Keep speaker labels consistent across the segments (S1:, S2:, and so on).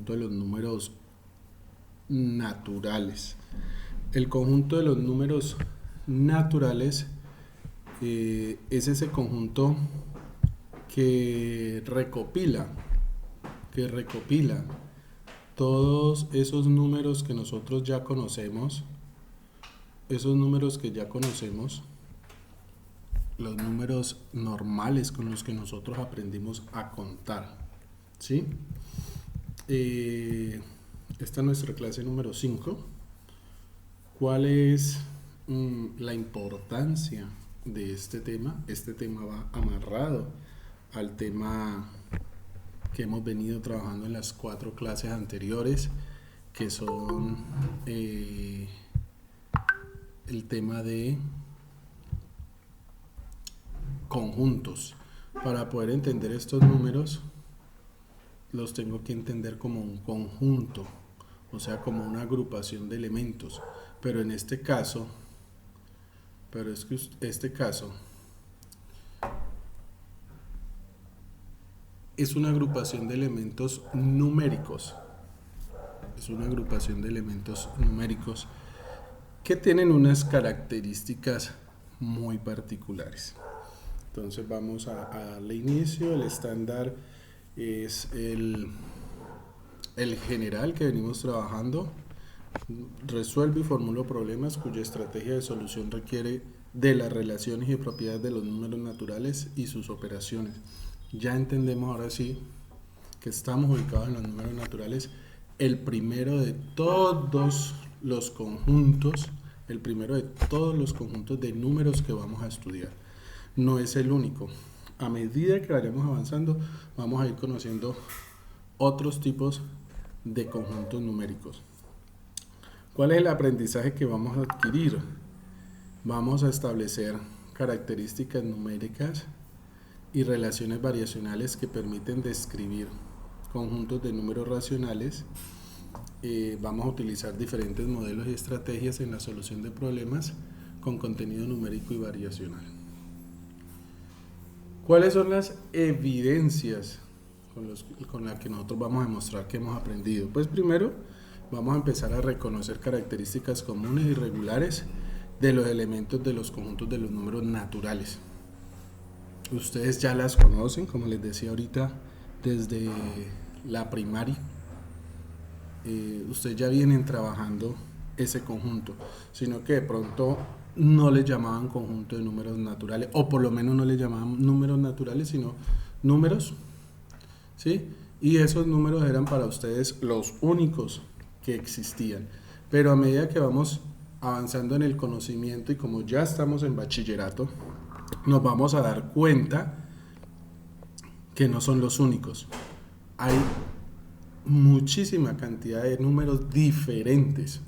S1: conjunto de los números naturales. El conjunto de los números naturales es ese conjunto que recopila todos esos números que nosotros ya conocemos, esos números que ya conocemos, los números normales con los que nosotros aprendimos a contar, ¿sí? Esta es nuestra clase número 5. ¿Cuál es la importancia de este tema? Este tema va amarrado al tema que hemos venido trabajando en las 4 clases anteriores, que son el tema de conjuntos. Para poder entender estos números, los tengo que entender como un conjunto, o sea, como una agrupación de elementos. Pero en este caso, es una agrupación de elementos numéricos. Es una agrupación de elementos numéricos que tienen unas características muy particulares. Entonces vamos a darle inicio. El estándar es el general que venimos trabajando. Resuelve y formula problemas cuya estrategia de solución requiere de las relaciones y propiedades de los números naturales y sus operaciones. Ya entendemos ahora sí que estamos ubicados en los números naturales, el primero de todos los conjuntos, de números que vamos a estudiar. No es el único. A medida que vayamos avanzando, vamos a ir conociendo otros tipos de conjuntos numéricos. ¿Cuál es el aprendizaje que vamos a adquirir? Vamos a establecer características numéricas y relaciones variacionales que permiten describir conjuntos de números racionales. Vamos a utilizar diferentes modelos y estrategias en la solución de problemas con contenido numérico y variacional. ¿Cuáles son las evidencias con las que nosotros vamos a demostrar que hemos aprendido? Pues primero vamos a empezar a reconocer características comunes y regulares de los elementos de los conjuntos de los números naturales. Ustedes ya las conocen, como les decía ahorita, desde la primaria. Ustedes ya vienen trabajando ese conjunto, sino que de pronto no le llamaban conjunto de números naturales, o por lo menos no le llamaban números naturales, sino números, ¿sí? Y esos números eran para ustedes los únicos que existían. Pero a medida que vamos avanzando en el conocimiento y como ya estamos en bachillerato, nos vamos a dar cuenta que no son los únicos. Hay muchísima cantidad de números diferentes.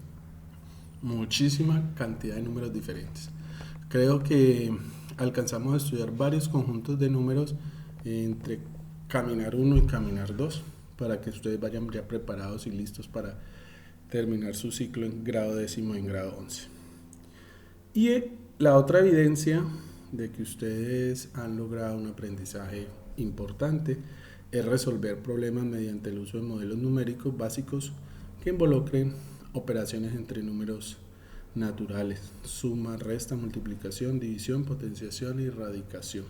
S1: Creo que alcanzamos a estudiar varios conjuntos de números entre caminar 1 y caminar 2 para que ustedes vayan ya preparados y listos para terminar su ciclo en grado 10º y en grado 11. Y la otra evidencia de que ustedes han logrado un aprendizaje importante es resolver problemas mediante el uso de modelos numéricos básicos que involucren operaciones entre números naturales: suma, resta, multiplicación, división, potenciación y radicación.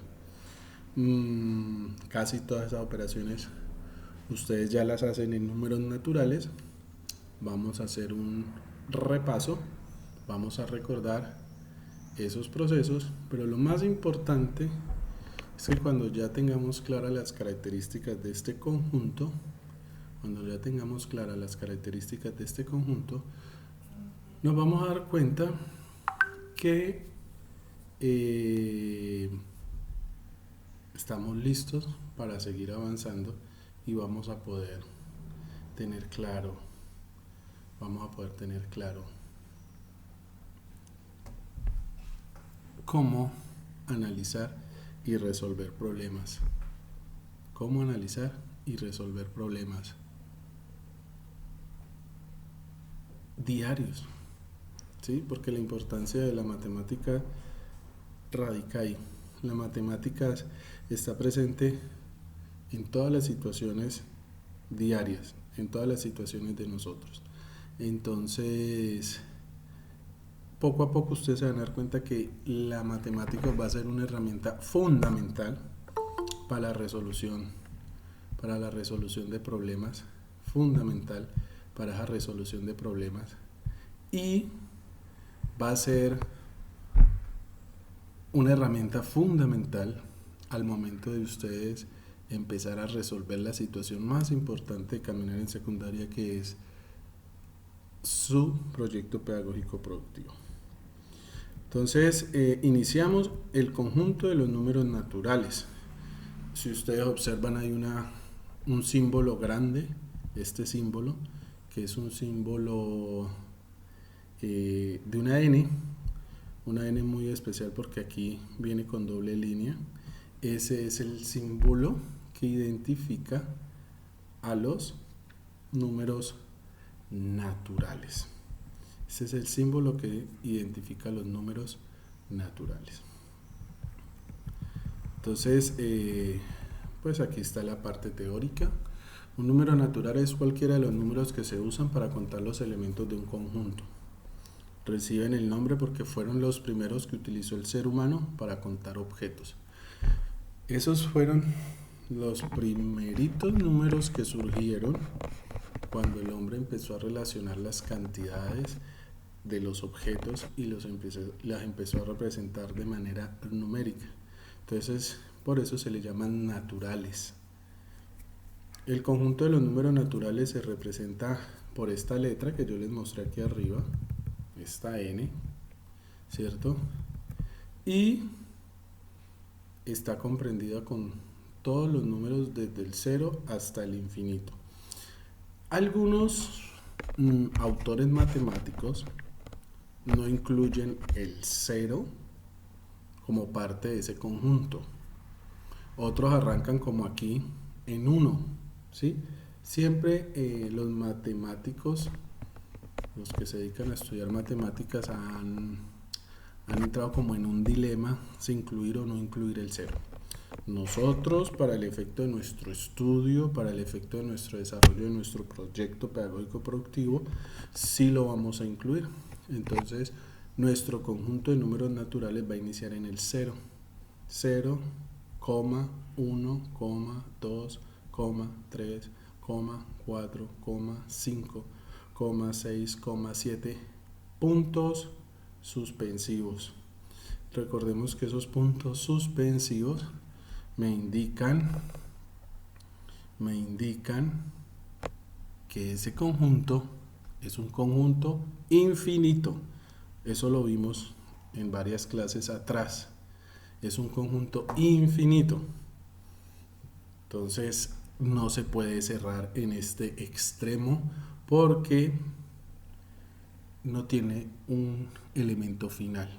S1: Casi todas esas operaciones ustedes ya las hacen en números naturales. Vamos a hacer un repaso, vamos a recordar esos procesos, pero lo más importante es que cuando ya tengamos claras las características de este conjunto, nos vamos a dar cuenta que estamos listos para seguir avanzando y vamos a poder tener claro cómo analizar y resolver problemas. Diarios, ¿sí? Porque la importancia de la matemática radica ahí. La matemática está presente en todas las situaciones diarias, en todas las situaciones de nosotros. Entonces, poco a poco ustedes se van a dar cuenta que la matemática va a ser una herramienta fundamental para la resolución de problemas, fundamental para esa resolución de problemas, y va a ser una herramienta fundamental al momento de ustedes empezar a resolver la situación más importante de caminar en secundaria, que es su proyecto pedagógico productivo. Entonces, iniciamos el conjunto de los números naturales. Si ustedes observan, hay un símbolo grande, este símbolo, que es un símbolo de una N muy especial porque aquí viene con doble línea. Ese es el símbolo que identifica a los números naturales. Ese es el símbolo que identifica a los números naturales. Entonces, pues aquí está la parte teórica. Un número natural es cualquiera de los números que se usan para contar los elementos de un conjunto. Reciben el nombre porque fueron los primeros que utilizó el ser humano para contar objetos. Esos fueron los primeritos números que surgieron cuando el hombre empezó a relacionar las cantidades de los objetos y las empezó a representar de manera numérica. Entonces, por eso se le llaman naturales. El conjunto de los números naturales se representa por esta letra que yo les mostré aquí arriba, esta N, ¿cierto? Y está comprendida con todos los números desde el 0 hasta el infinito. Algunos autores matemáticos no incluyen el 0 como parte de ese conjunto. Otros arrancan como aquí en 1, ¿sí? Siempre los matemáticos, los que se dedican a estudiar matemáticas, han entrado como en un dilema si incluir o no incluir el 0. Nosotros, para el efecto de nuestro estudio, para el efecto de nuestro desarrollo de nuestro proyecto pedagógico productivo, sí lo vamos a incluir. Entonces, nuestro conjunto de números naturales va a iniciar en el 0. 0, 1, 2, 3, 4, 5, 6, 7 puntos suspensivos. Recordemos que esos puntos suspensivos me indican que ese conjunto es un conjunto infinito. Eso lo vimos en varias clases atrás. Es un conjunto infinito. Entonces no se puede cerrar en este extremo porque no tiene un elemento final.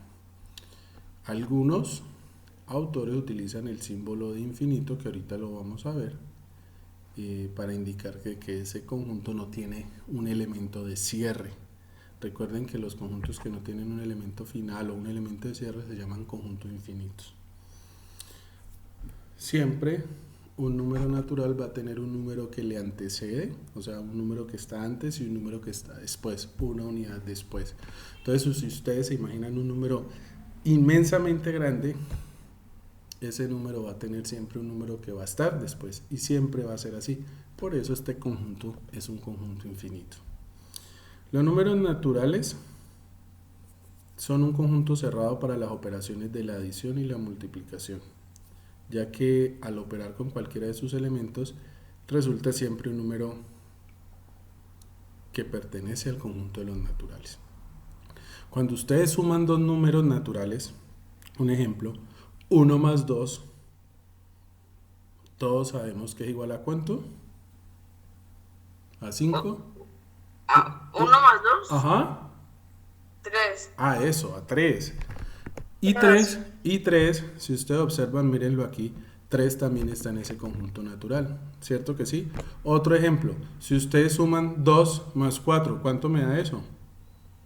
S1: Algunos autores utilizan el símbolo de infinito, que ahorita lo vamos a ver, para indicar que ese conjunto no tiene un elemento de cierre. Recuerden que los conjuntos que no tienen un elemento final o un elemento de cierre se llaman conjuntos infinitos. Siempre un número natural va a tener un número que le antecede, o sea, un número que está antes y un número que está después, una unidad después. Entonces, si ustedes se imaginan un número inmensamente grande, ese número va a tener siempre un número que va a estar después y siempre va a ser así. Por eso este conjunto es un conjunto infinito. Los números naturales son un conjunto cerrado para las operaciones de la adición y la multiplicación, ya que al operar con cualquiera de sus elementos resulta siempre un número que pertenece al conjunto de los naturales. Cuando ustedes suman dos números naturales, un ejemplo, 1 más 2, todos sabemos que es igual a ¿cuánto? ¿A 5?
S2: 1 más 2.
S1: Ajá.
S2: 3.
S1: Eso, a 3. Y 3, si ustedes observan, mírenlo aquí, 3 también está en ese conjunto natural, ¿cierto que sí? Otro ejemplo, si ustedes suman 2 más 4, ¿cuánto me da eso?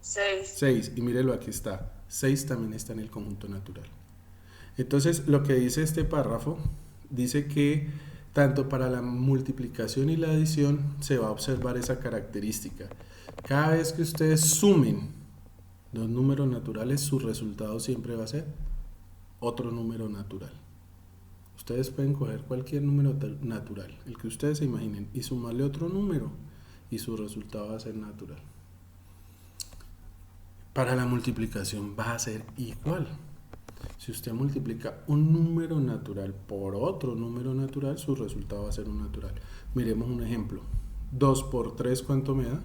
S2: 6.
S1: 6, y mírenlo, aquí está, 6 también está en el conjunto natural. Entonces, lo que dice este párrafo, dice que tanto para la multiplicación y la adición se va a observar esa característica. Cada vez que ustedes sumen dos números naturales, su resultado siempre va a ser otro número natural. Ustedes pueden coger cualquier número natural, el que ustedes se imaginen, y sumarle otro número y su resultado va a ser natural. Para la multiplicación va a ser igual. Si usted multiplica un número natural por otro número natural, su resultado va a ser un natural. Miremos un ejemplo. 2 por 3, ¿cuánto me da?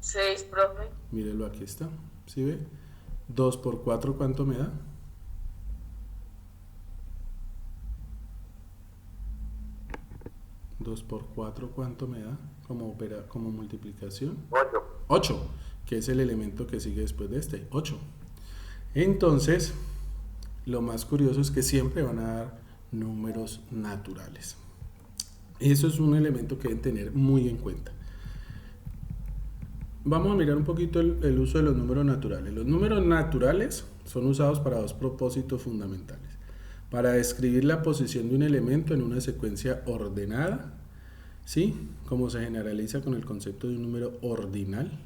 S2: 6, profe.
S1: Mírelo, aquí está. ¿Sí ve? 2 por 4, ¿cuánto me da? 2 por 4, ¿cuánto me da como multiplicación? 8, que es el elemento que sigue después de este, 8. Entonces, lo más curioso es que siempre van a dar números naturales. Eso es un elemento que deben tener muy en cuenta. Vamos a mirar un poquito el uso de los números naturales. Los números naturales son usados para dos propósitos fundamentales. Para describir la posición de un elemento en una secuencia ordenada, ¿sí? Como se generaliza con el concepto de un número ordinal.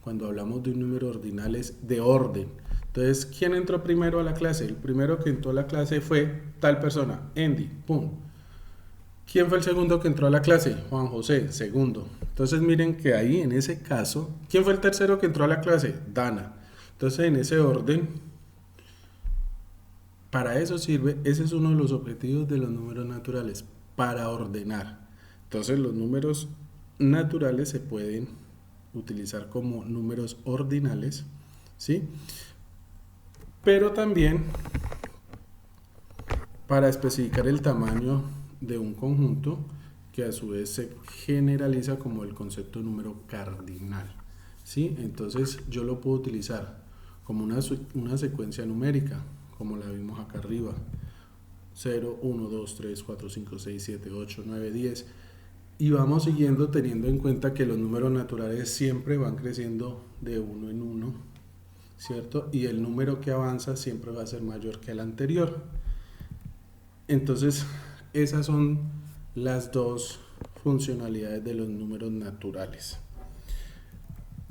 S1: Cuando hablamos de un número ordinal es de orden. Entonces, ¿quién entró primero a la clase? El primero que entró a la clase fue tal persona, Andy, pum. ¿Quién fue el segundo que entró a la clase? Juan José, segundo. Entonces miren que ahí en ese caso, ¿quién fue el tercero que entró a la clase? Dana. Entonces en ese orden, para eso sirve, ese es uno de los objetivos de los números naturales, para ordenar. Entonces los números naturales se pueden utilizar como números ordinales, ¿sí? Pero también para especificar el tamaño de un conjunto que a su vez se generaliza como el concepto de número cardinal, ¿sí? Entonces yo lo puedo utilizar como una secuencia numérica, como la vimos acá arriba, 0, 1, 2, 3, 4, 5, 6, 7, 8, 9, 10, y vamos siguiendo teniendo en cuenta que los números naturales siempre van creciendo de uno en uno, ¿cierto? Y el número que avanza siempre va a ser mayor que el anterior. Entonces, esas son las dos funcionalidades de los números naturales: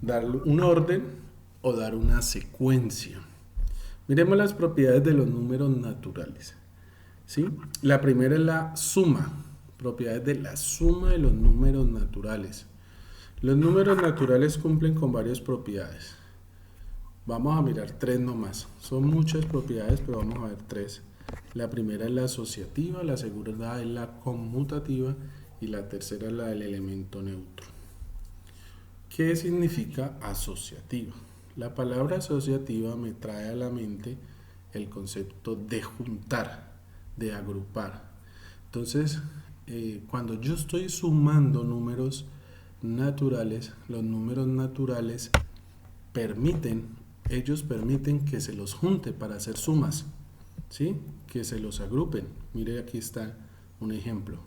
S1: dar un orden o dar una secuencia. Miremos las propiedades de los números naturales, ¿sí? La primera es la suma, propiedades de la suma de los números naturales. Los números naturales cumplen con varias propiedades. Vamos a mirar tres nomás. Son muchas propiedades, pero vamos a ver tres. La primera es la asociativa, la segunda es la conmutativa y la tercera es la del elemento neutro. ¿Qué significa asociativa? La palabra asociativa me trae a la mente el concepto de juntar, de agrupar. Entonces, cuando yo estoy sumando números naturales, los números naturales ellos permiten que se los junte para hacer sumas, ¿sí? Que se los agrupen. Mire, aquí está un ejemplo,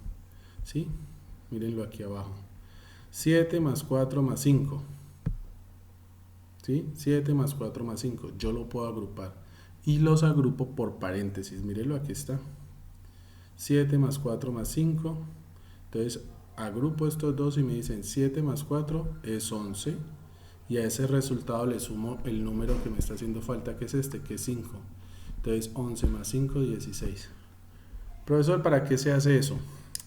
S1: ¿sí? Mírenlo aquí abajo. 7 más 4 más 5, ¿sí? 7 más 4 más 5, yo lo puedo agrupar y los agrupo por paréntesis. Mírenlo, aquí está. 7 más 4 más 5, entonces agrupo estos dos y me dicen 7 más 4 es 11, y a ese resultado le sumo el número que me está haciendo falta, que es este, que es 5. Entonces 11 más 5, 16. Profesor, ¿para qué se hace eso?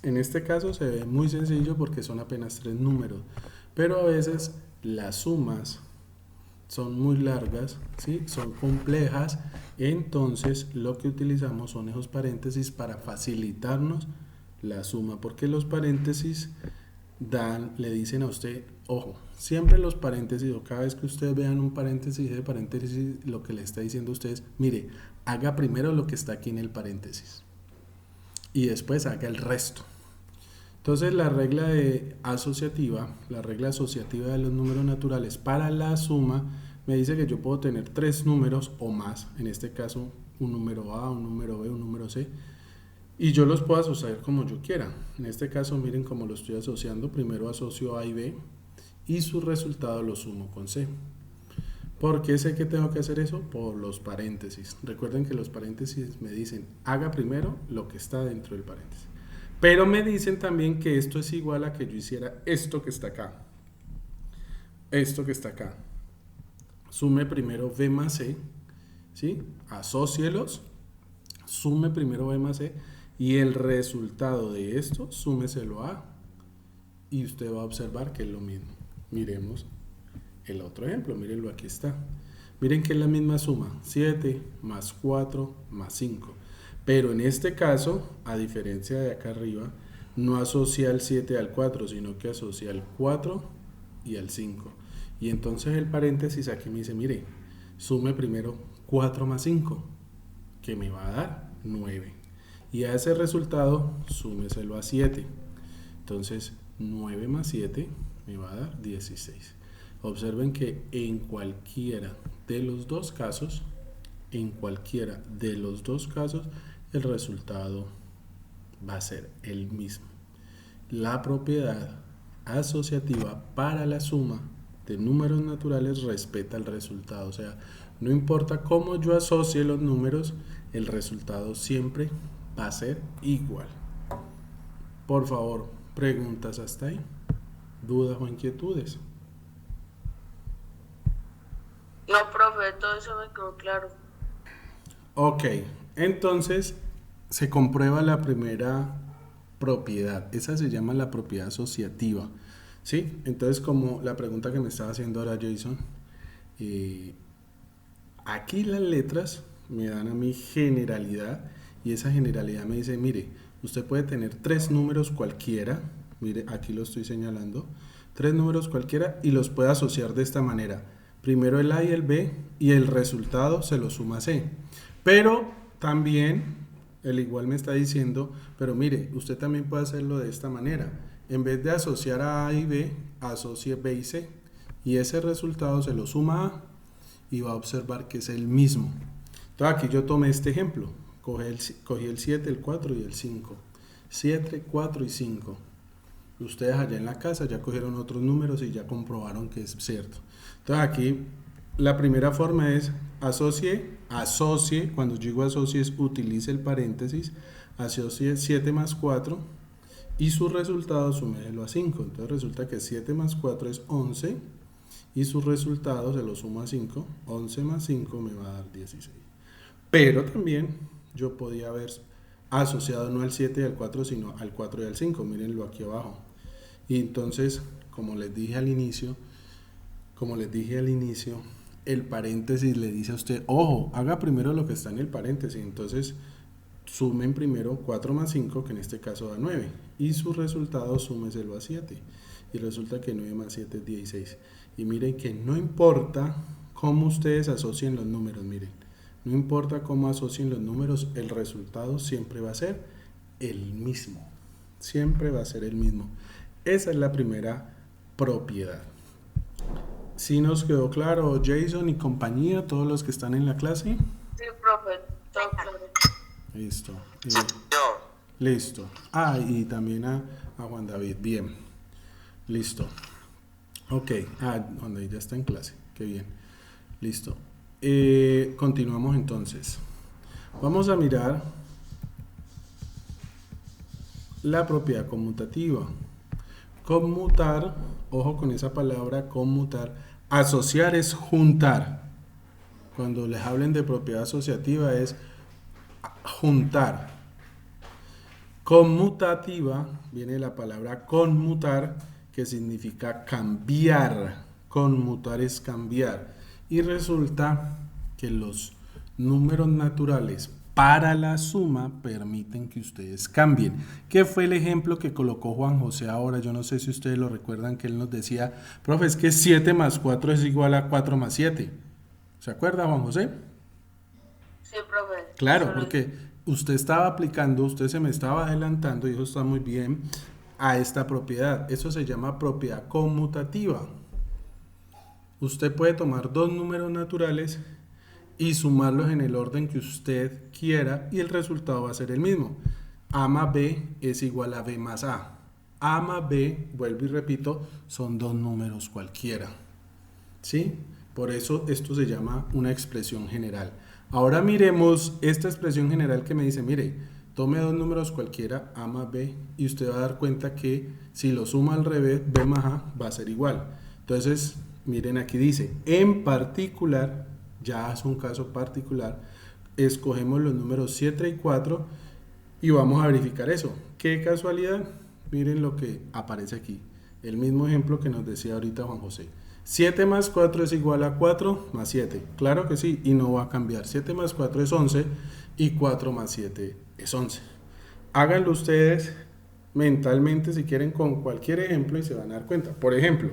S1: En este caso se ve muy sencillo porque son apenas tres números, pero a veces las sumas son muy largas, ¿sí? Son complejas, entonces lo que utilizamos son esos paréntesis para facilitarnos la suma, porque los paréntesis le dicen a usted, ojo, siempre los paréntesis, o cada vez que ustedes vean un paréntesis de paréntesis, lo que le está diciendo a ustedes, mire, haga primero lo que está aquí en el paréntesis y después haga el resto. Entonces la regla asociativa de los números naturales para la suma me dice que yo puedo tener tres números o más, en este caso un número A, un número B, un número C, y yo los puedo asociar como yo quiera. En este caso miren cómo lo estoy asociando. Primero asocio A y B y su resultado lo sumo con C. ¿Por qué sé que tengo que hacer eso? Por los paréntesis. Recuerden que los paréntesis me dicen haga primero lo que está dentro del paréntesis. Pero me dicen también que esto es igual a que yo hiciera esto que está acá. Esto que está acá. Sume primero B más C, ¿sí? Asócielos, sume primero B más C y el resultado de esto, súmeselo a y usted va a observar que es lo mismo. Miremos el otro ejemplo, mírenlo, aquí está. Miren que es la misma suma, 7 más 4 más 5. Pero en este caso, a diferencia de acá arriba, no asocia el 7 al 4, sino que asocia el 4 y al 5. Y entonces el paréntesis aquí me dice, mire, sume primero 4 más 5, que me va a dar 9. Y a ese resultado, súmeselo a 7. Entonces, 9 más 7 me va a dar 16. Observen que en cualquiera de los dos casos, el resultado va a ser el mismo. La propiedad asociativa para la suma de números naturales respeta el resultado. O sea, no importa cómo yo asocie los números, el resultado siempre va a ser igual. Por favor, preguntas hasta ahí, dudas o inquietudes.
S2: No, profe, todo eso me quedó claro.
S1: Ok, entonces se comprueba la primera propiedad. Esa se llama la propiedad asociativa. ¿Sí? Entonces, como la pregunta que me estaba haciendo ahora Jason, aquí las letras me dan a mí generalidad y esa generalidad me dice, mire, usted puede tener 3 números cualquiera, mire, aquí lo estoy señalando, 3 números cualquiera y los puede asociar de esta manera. Primero el A y el B y el resultado se lo suma a C. Pero también el igual me está diciendo, pero mire, usted también puede hacerlo de esta manera. En vez de asociar a A y B, asocie B y C. Y ese resultado se lo suma a y va a observar que es el mismo. Entonces aquí yo tomé este ejemplo. Cogí el 7, el 4 y el 5. 7, 4 y 5. Ustedes allá en la casa ya cogieron otros números y ya comprobaron que es cierto. Entonces aquí la primera forma es asocie, cuando yo digo asocie utilice el paréntesis, asocie 7 más 4 y su resultado súmelo a 5. Entonces resulta que 7 más 4 es 11 y su resultado se lo sumo a 5. 11 más 5 me va a dar 16. Pero también yo podía haber asociado no al 7 y al 4, sino al 4 y al 5. Mírenlo aquí abajo. Y entonces, como les dije al inicio, el paréntesis le dice a usted, ojo, haga primero lo que está en el paréntesis. Entonces, sumen primero 4 más 5, que en este caso da 9. Y su resultado súmeselo a 7. Y resulta que 9 más 7 es 16. Y miren que no importa cómo ustedes asocien los números, miren. No importa cómo asocien los números, el resultado siempre va a ser el mismo. Siempre va a ser el mismo. Esa es la primera propiedad. ¿Sí nos quedó claro, Jason y compañía, todos los que están en la clase?
S2: Sí, profe, todo claro.
S1: Listo. Listo. Ah, y también a Juan David. Bien. Listo. Ok. Ah, Juan David ya está en clase. Qué bien. Listo. Continuamos entonces. Vamos a mirar la propiedad conmutativa. Conmutar, ojo con esa palabra, conmutar. Asociar es juntar. Cuando les hablen de propiedad asociativa es juntar. Conmutativa, viene la palabra conmutar, que significa cambiar. Conmutar es cambiar. Y resulta que los números naturales para la suma permiten que ustedes cambien. ¿Qué fue el ejemplo que colocó Juan José ahora? Yo no sé si ustedes lo recuerdan, que él nos decía, profe, es que 7 más 4 es igual a 4 más 7. ¿Se acuerda, Juan José?
S2: Sí, profe.
S1: Claro, porque usted estaba aplicando, usted se me estaba adelantando, y eso está muy bien, a esta propiedad. Eso se llama propiedad conmutativa. Usted puede tomar dos números naturales y sumarlos en el orden que usted quiera y el resultado va a ser el mismo. A más B es igual a B más A. A más B, vuelvo y repito, son dos números cualquiera. ¿Sí? Por eso esto se llama una expresión general. Ahora miremos esta expresión general que me dice, mire, tome dos números cualquiera, A más B, y usted va a dar cuenta que si lo suma al revés, B más A va a ser igual. Entonces, miren aquí dice, en particular, ya es un caso particular, escogemos los números 7 y 4 y vamos a verificar eso. ¿Qué casualidad? Miren lo que aparece aquí. El mismo ejemplo que nos decía ahorita Juan José. 7 más 4 es igual a 4 más 7. Claro que sí, y no va a cambiar. 7 más 4 es 11 y 4 más 7 es 11. Háganlo ustedes mentalmente si quieren con cualquier ejemplo y se van a dar cuenta. Por ejemplo,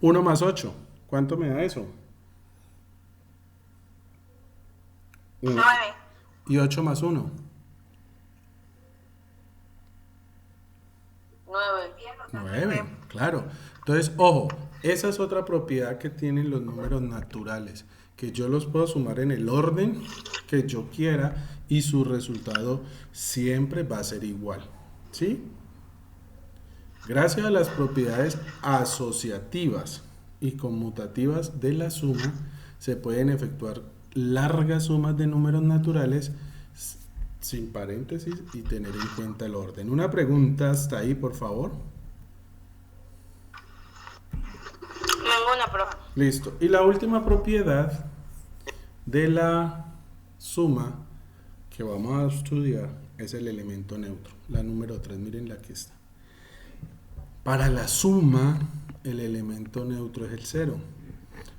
S1: 1 más 8. ¿Cuánto me da eso?
S2: 9.
S1: Y 8 más 1.
S2: 9.
S1: 9, claro. Entonces, ojo, esa es otra propiedad que tienen los números naturales, que yo los puedo sumar en el orden que yo quiera y su resultado siempre va a ser igual, ¿sí? Gracias a las propiedades asociativas y conmutativas de la suma, se pueden efectuar largas sumas de números naturales sin paréntesis y tener en cuenta el orden. Una pregunta hasta ahí, por favor.
S2: Ninguna, profe.
S1: Listo. Y la última propiedad de la suma que vamos a estudiar es el elemento neutro. La número 3, miren la que está. Para la suma, el elemento neutro es el 0,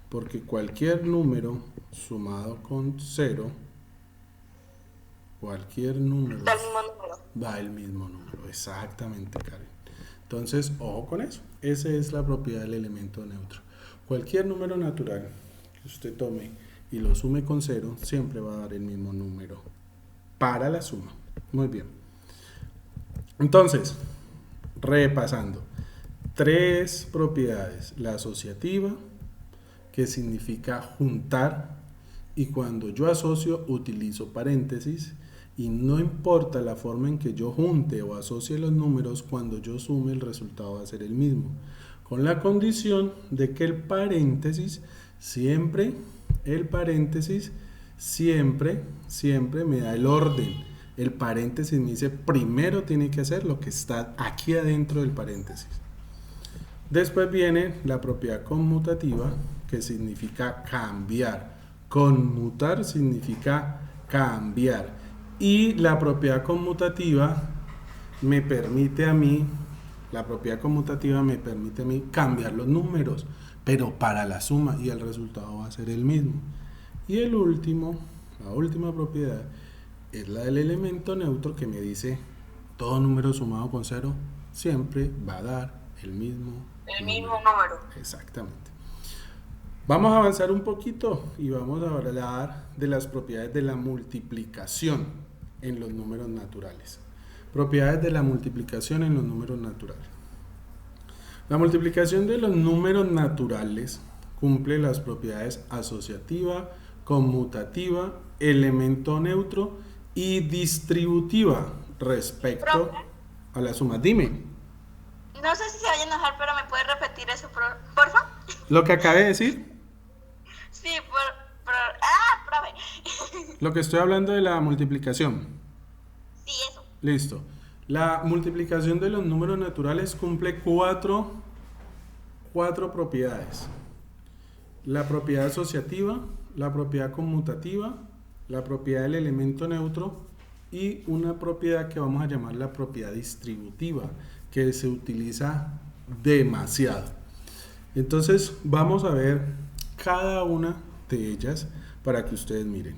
S1: porque cualquier número sumado con 0, cualquier número
S2: Da el mismo número.
S1: da el mismo número. Exactamente, Karen. Entonces, ojo con eso. Esa es la propiedad del elemento neutro. Cualquier número natural que usted tome y lo sume con 0, siempre va a dar el mismo número para la suma. Muy bien. Entonces, repasando. 3 propiedades. La asociativa, que significa juntar, y cuando yo asocio utilizo paréntesis, y no importa la forma en que yo junte o asocie los números, cuando yo sume el resultado va a ser el mismo, con la condición de que el paréntesis siempre me da el orden. El paréntesis me dice primero tiene que hacer lo que está aquí adentro del paréntesis. Después viene la propiedad conmutativa, que significa cambiar. Conmutar significa cambiar. Y la propiedad conmutativa me permite a mí cambiar los números, pero para la suma, y el resultado va a ser el mismo. Y la última propiedad es la del elemento neutro, que me dice todo número sumado con 0 siempre va a dar el mismo
S2: número.
S1: Exactamente. Vamos a avanzar un poquito y vamos a hablar de las propiedades de la multiplicación en los números naturales. Propiedades de la multiplicación en los números naturales. La multiplicación de los números naturales cumple las propiedades asociativa, conmutativa, elemento neutro y distributiva respecto a la suma. Dime.
S3: No sé si se vaya a enojar, pero ¿me puedes repetir eso, porfa?
S1: ¿Lo que acabé de decir?
S3: Sí, profe.
S1: Lo que estoy hablando de la multiplicación.
S3: Sí, eso.
S1: Listo. La multiplicación de los números naturales cumple cuatro propiedades. La propiedad asociativa, la propiedad conmutativa, la propiedad del elemento neutro y una propiedad que vamos a llamar la propiedad distributiva, que se utiliza demasiado. Entonces vamos a ver cada una de ellas para que ustedes miren.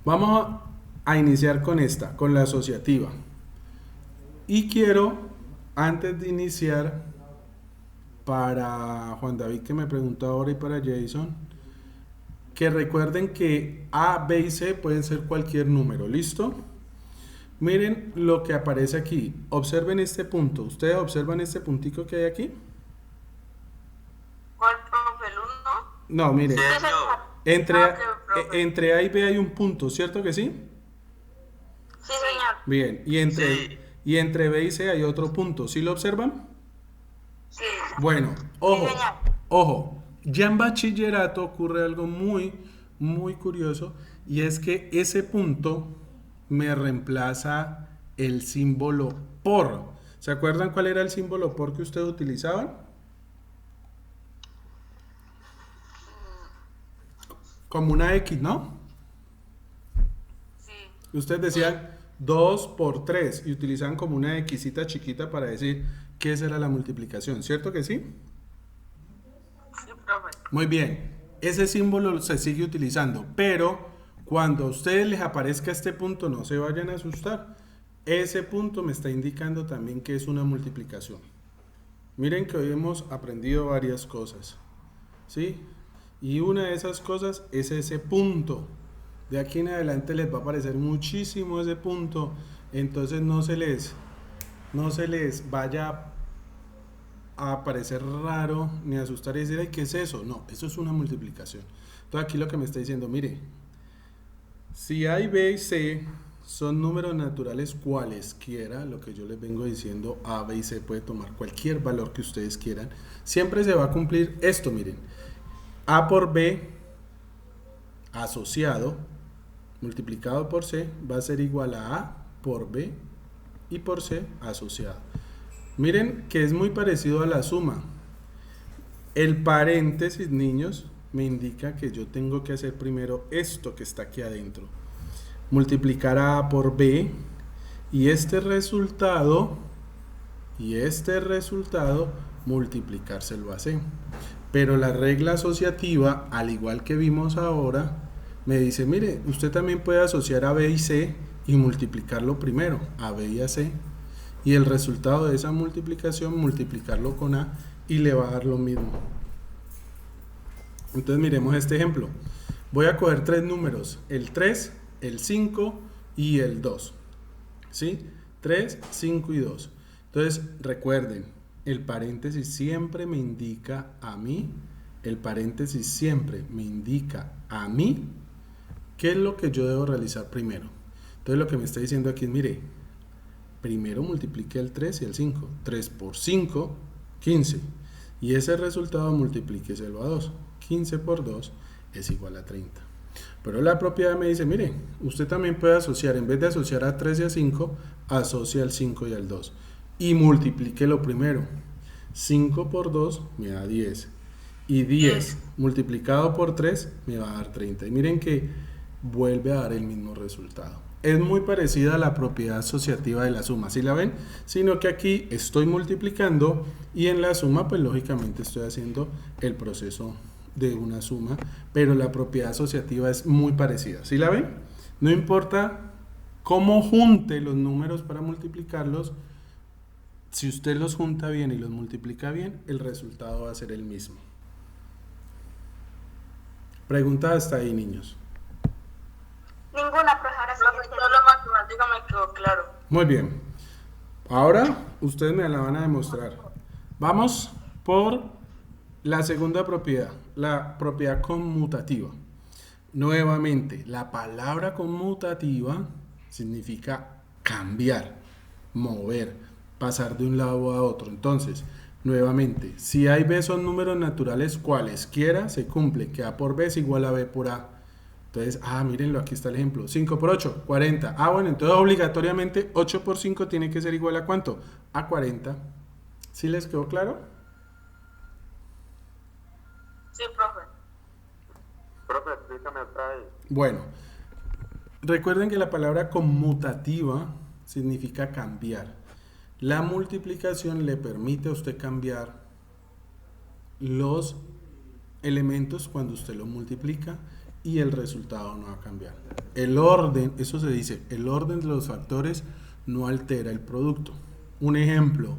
S1: Vamos a iniciar con esta, con la asociativa. Y quiero, antes de iniciar, para Juan David que me preguntó ahora y para Jason, que recuerden que A, B y C pueden ser cualquier número. ¿Listo? Miren lo que aparece aquí. Observen este punto. ¿Ustedes observan este puntico que hay aquí?
S2: ¿Cuál, profe? ¿El 1?
S1: No, miren.
S2: Sí,
S1: Entre,
S2: profe.
S1: entre A y B hay un punto, ¿cierto que sí?
S2: Sí, señor.
S1: Bien. Y entre B y C hay otro punto. ¿Sí lo observan?
S2: Sí.
S1: Bueno,
S2: Sí,
S1: ojo,
S2: señor.
S1: ojo. Ya en bachillerato ocurre algo muy, muy curioso, y es que ese punto me reemplaza el símbolo por. ¿Se acuerdan cuál era el símbolo por que ustedes utilizaban? Como una X, ¿no?
S2: Sí.
S1: Ustedes decían 2 por 3 y utilizaban como una Xita chiquita para decir que esa era la multiplicación, ¿cierto que sí?
S2: Sí, profe.
S1: Muy bien, ese símbolo se sigue utilizando, pero cuando a ustedes les aparezca este punto, no se vayan a asustar. Ese punto me está indicando también que es una multiplicación. Miren que hoy hemos aprendido varias cosas, ¿sí? Y una de esas cosas es ese punto. De aquí en adelante les va a aparecer muchísimo ese punto, entonces no se les vaya a parecer raro ni asustar y decir, ay, ¿qué es eso? No, eso es una multiplicación. Entonces aquí lo que me está diciendo, mire, si A y B y C son números naturales cualesquiera, lo que yo les vengo diciendo, A, B y C puede tomar cualquier valor que ustedes quieran, siempre se va a cumplir esto, miren, A por B asociado multiplicado por C va a ser igual a A por B y por C asociado. Miren que es muy parecido a la suma. El paréntesis, niños, me indica que yo tengo que hacer primero esto que está aquí adentro. Multiplicar a A por B y este resultado multiplicárselo a C. Pero la regla asociativa, al igual que vimos ahora, me dice, mire, usted también puede asociar a B y C y multiplicarlo primero, a B y a C. Y el resultado de esa multiplicación, multiplicarlo con A y le va a dar lo mismo. Entonces miremos este ejemplo. Voy a coger tres números, el 3, el 5 y el 2. ¿Sí? 3, 5 y 2. Entonces recuerden, el paréntesis siempre me indica a mí, qué es lo que yo debo realizar primero. Entonces lo que me está diciendo aquí es, mire, primero multiplique el 3 y el 5. 3 por 5, 15. Y ese resultado multiplíqueselo a 2. 15 por 2 es igual a 30. Pero la propiedad me dice, mire, usted también puede asociar, en vez de asociar a 3 y a 5, asocia al 5 y al 2. Y multiplíquelo primero. 5 por 2 me da 10. Y 10 multiplicado por 3 me va a dar 30. Y miren que vuelve a dar el mismo resultado. Es muy parecida a la propiedad asociativa de la suma, ¿sí la ven? Sino que aquí estoy multiplicando y en la suma pues lógicamente estoy haciendo el proceso de una suma, pero la propiedad asociativa es muy parecida, ¿sí la ven? No importa cómo junte los números para multiplicarlos, si usted los junta bien y los multiplica bien, el resultado va a ser el mismo. Pregunta hasta ahí, niños.
S3: Ninguna, profesora.
S2: Profe, toda la matemática me quedó claro.
S1: Muy bien. Ahora ustedes me la van a demostrar. Vamos por la segunda propiedad, la propiedad conmutativa. Nuevamente, la palabra conmutativa significa cambiar, mover, pasar de un lado a otro. Entonces, nuevamente, si A y B son números naturales cualesquiera, se cumple que A por B es igual a B por A. Entonces, mírenlo, aquí está el ejemplo. 5 por 8, 40. Bueno, entonces obligatoriamente 8 por 5 tiene que ser igual a ¿cuánto? A 40. ¿Sí les quedó claro?
S2: Sí, profe.
S4: Profe, explícame otra vez.
S1: Bueno, recuerden que la palabra conmutativa significa cambiar. La multiplicación le permite a usted cambiar los elementos cuando usted lo multiplica y el resultado no va a cambiar. El orden, eso se dice, el orden de los factores no altera el producto. Un ejemplo,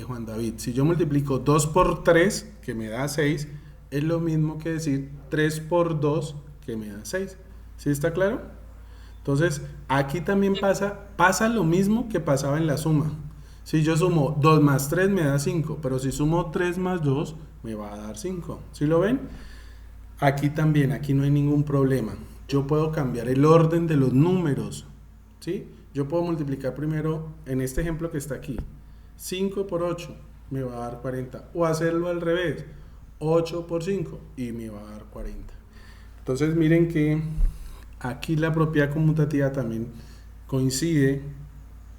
S1: Juan David, si yo multiplico 2 por 3, que me da 6, es lo mismo que decir 3 por 2, que me da 6. ¿Sí está claro? Entonces, aquí también pasa lo mismo que pasaba en la suma. Si yo sumo 2 más 3 me da 5, pero si sumo 3 más 2 me va a dar 5. ¿Sí lo ven? Aquí también, aquí no hay ningún problema. Yo puedo cambiar el orden de los números, ¿sí? Yo puedo multiplicar primero, en este ejemplo que está aquí, 5 por 8 me va a dar 40. O hacerlo al revés, 8 por 5 y me va a dar 40. Entonces miren que aquí la propiedad conmutativa también coincide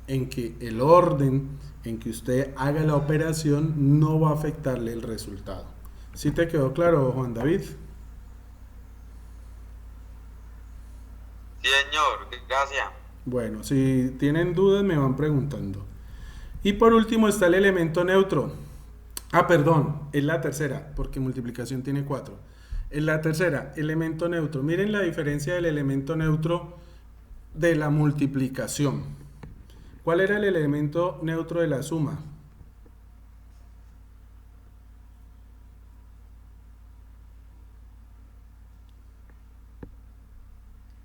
S1: en que el orden en que usted haga la operación no va a afectarle el resultado. ¿Sí te quedó claro, Juan David?
S4: Sí, señor, gracias.
S1: Bueno, si tienen dudas me van preguntando. Y por último está el elemento neutro. Perdón, es la tercera, porque multiplicación tiene 4. Es la tercera, elemento neutro. Miren la diferencia del elemento neutro de la multiplicación. ¿Cuál era el elemento neutro de la suma?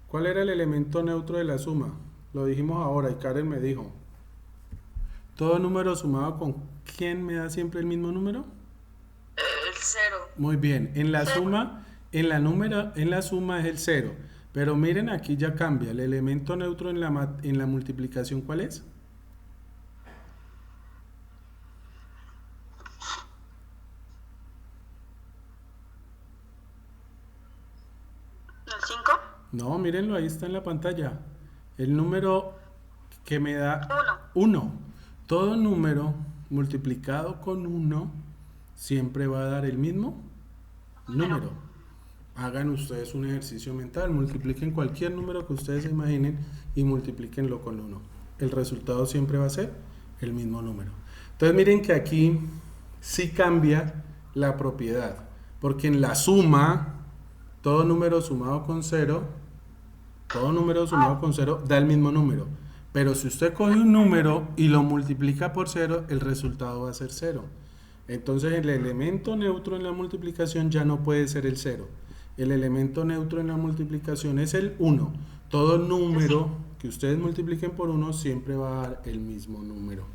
S1: ¿Cuál era el elemento neutro de la suma? Lo dijimos ahora y Karen me dijo. ¿Todo número sumado con quién me da siempre el mismo número?
S2: El 0.
S1: Muy bien. En la suma, en la suma es el 0. Pero miren, aquí ya cambia. El elemento neutro en la multiplicación, ¿cuál es?
S3: ¿El 5?
S1: No, mírenlo, ahí está en la pantalla. El número que me da
S3: 1.
S1: 1. Todo número multiplicado con 1 siempre va a dar el mismo número. Hagan ustedes un ejercicio mental, multipliquen cualquier número que ustedes se imaginen y multiplíquenlo con 1. El resultado siempre va a ser el mismo número. Entonces miren que aquí sí cambia la propiedad, porque en la suma, todo número sumado con 0, da el mismo número. Pero si usted coge un número y lo multiplica por 0, el resultado va a ser 0. Entonces el elemento neutro en la multiplicación ya no puede ser el 0. El elemento neutro en la multiplicación es el 1. Todo número que ustedes multipliquen por 1 siempre va a dar el mismo número.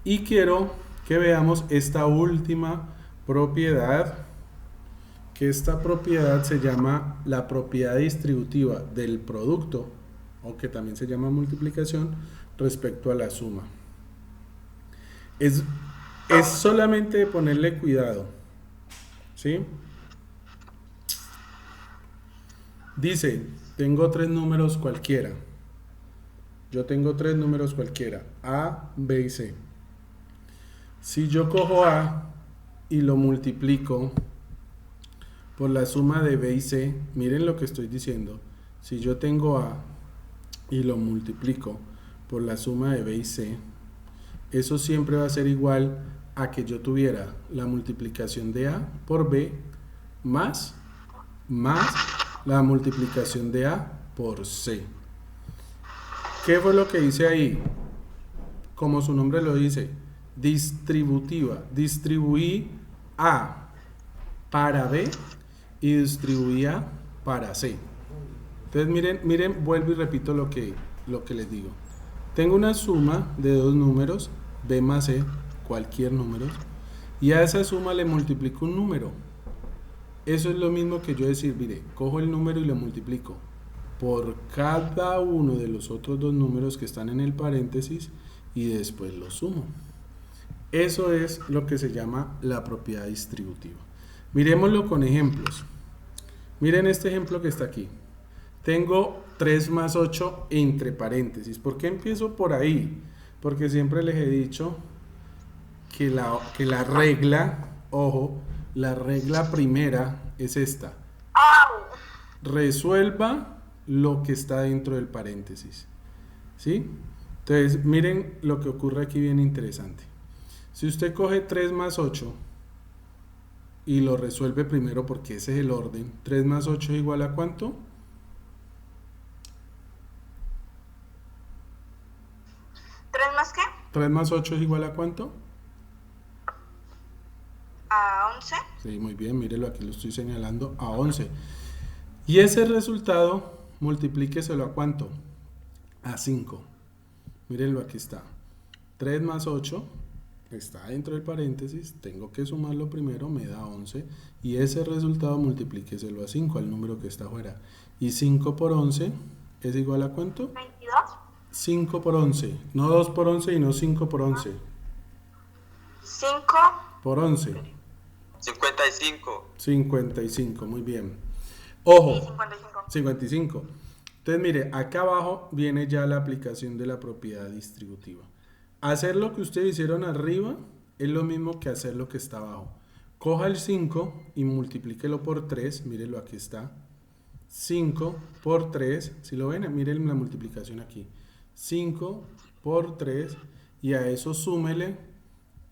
S1: Y quiero que veamos esta última propiedad, que esta propiedad se llama la propiedad distributiva del producto, o que también se llama multiplicación, respecto a la suma. Es solamente de ponerle cuidado, ¿sí? Dice, tengo tres números cualquiera. Yo tengo tres números cualquiera, A, B y C. Si yo cojo A y lo multiplico por la suma de B y C, miren lo que estoy diciendo. Si yo tengo A y lo multiplico por la suma de B y C, eso siempre va a ser igual a que yo tuviera la multiplicación de A por B más la multiplicación de A por C. ¿Qué fue lo que hice ahí? Como su nombre lo dice, distributiva. Distribuí A para B y distribuí A para C. Entonces miren, vuelvo y repito lo que les digo. Tengo una suma de dos números, B más C, cualquier número, y a esa suma le multiplico un número. Eso es lo mismo que yo decir, mire, cojo el número y lo multiplico por cada uno de los otros dos números que están en el paréntesis y después los sumo. Eso es lo que se llama la propiedad distributiva. Miremoslo con ejemplos. Miren este ejemplo que está aquí. Tengo 3 más 8 entre paréntesis. ¿Por qué empiezo por ahí? Porque siempre les he dicho que la regla, ojo, la regla primera es esta. Resuelva lo que está dentro del paréntesis. ¿Sí? Entonces, miren lo que ocurre aquí bien interesante. Si usted coge 3 más 8 y lo resuelve primero porque ese es el orden, 3 más 8 es igual a ¿cuánto?
S3: ¿3 más qué?
S1: 3 más 8 es igual a ¿cuánto?
S3: ¿A 11?
S1: Sí, muy bien, mírelo, aquí lo estoy señalando, a 11. Y ese resultado, multiplíqueselo a ¿cuánto? A 5. Mírenlo, aquí está. 3 más 8 está dentro del paréntesis, tengo que sumarlo primero, me da 11. Y ese resultado multiplíqueselo a 5, al número que está afuera. Y 5 por 11 es igual a ¿cuánto?
S3: 22.
S1: 5 por 11, no 2 por 11 y no 5 por 11.
S3: 5
S1: Por 11.
S4: 55.
S1: 55, muy bien. Ojo,
S3: y 55.
S1: 55. Entonces, mire, acá abajo viene ya la aplicación de la propiedad distributiva. Hacer lo que ustedes hicieron arriba es lo mismo que hacer lo que está abajo. Coja el 5 y multiplíquelo por 3, mírelo, aquí está. 5 por 3, si lo ven, miren la multiplicación aquí. 5 por 3 y a eso súmele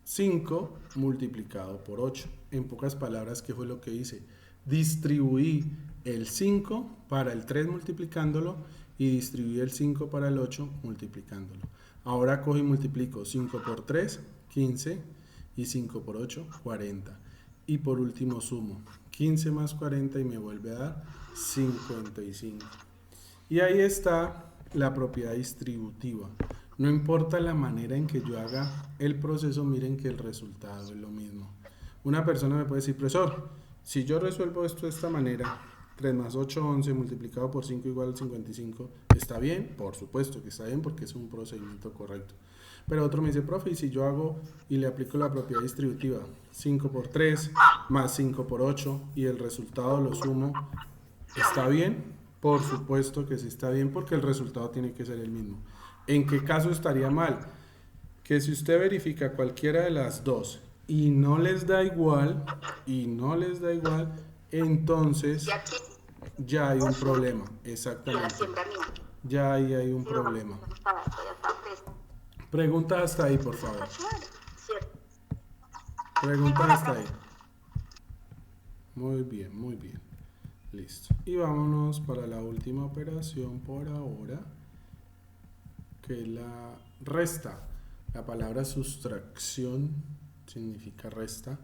S1: 5 multiplicado por 8. En pocas palabras, ¿qué fue lo que hice? Distribuí el 5 para el 3 multiplicándolo y distribuí el 5 para el 8 multiplicándolo. Ahora cojo y multiplico 5 por 3, 15 y 5 por 8, 40. Y por último sumo 15 más 40 y me vuelve a dar 55. Y ahí está la propiedad distributiva. No importa la manera en que yo haga el proceso, miren que el resultado es lo mismo. Una persona me puede decir, profesor, si yo resuelvo esto de esta manera, 3 más 8, 11 multiplicado por 5 igual a 55, ¿está bien? Por supuesto que está bien porque es un procedimiento correcto. Pero otro me dice, profe, y si yo hago y le aplico la propiedad distributiva, 5 por 3 más 5 por 8 y el resultado lo sumo, ¿está bien? Por supuesto que sí está bien porque el resultado tiene que ser el mismo. ¿En qué caso estaría mal? Que si usted verifica cualquiera de las dos y no les da igual, entonces ya hay un problema, exactamente. Ya ahí hay un problema. Preguntas hasta ahí, por favor. Preguntas hasta ahí. Muy bien, muy bien. Listo. Y vámonos para la última operación por ahora, que es la resta. La palabra sustracción significa resta,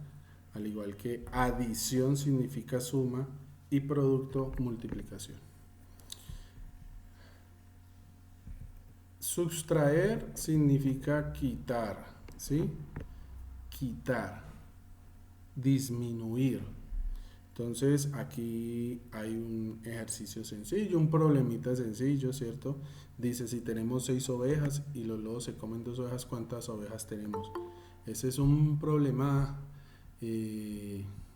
S1: al igual que adición significa suma y producto multiplicación. Sustraer significa quitar, ¿sí? Quitar, disminuir. Entonces aquí hay un ejercicio sencillo, un problemita sencillo, ¿cierto? Dice, si tenemos 6 ovejas y los lobos se comen 2 ovejas, ¿cuántas ovejas tenemos? Ese es un problema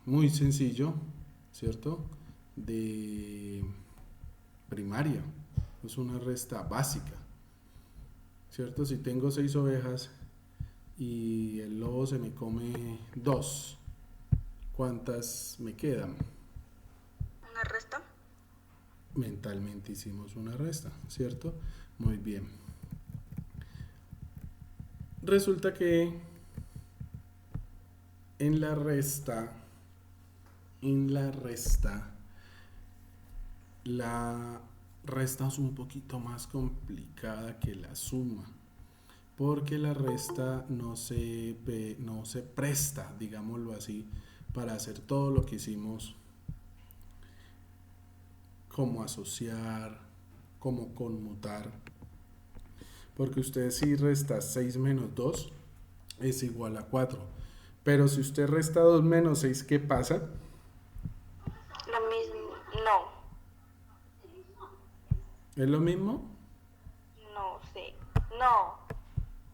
S1: muy sencillo, ¿cierto? De primaria, es una resta básica, ¿cierto? Si tengo 6 ovejas y el lobo se me come 2, ¿cuántas me quedan?
S3: ¿Una resta?
S1: Mentalmente hicimos una resta, ¿cierto? Muy bien. Resulta que en la resta, la resta es un poquito más complicada que la suma, porque la resta no se presta, digámoslo así, para hacer todo lo que hicimos, como asociar, como conmutar, porque usted si resta 6 menos 2 es igual a 4, pero si usted resta 2 menos 6, ¿qué pasa?
S3: Lo mismo, no.
S1: ¿Es lo mismo?
S3: No sé. No.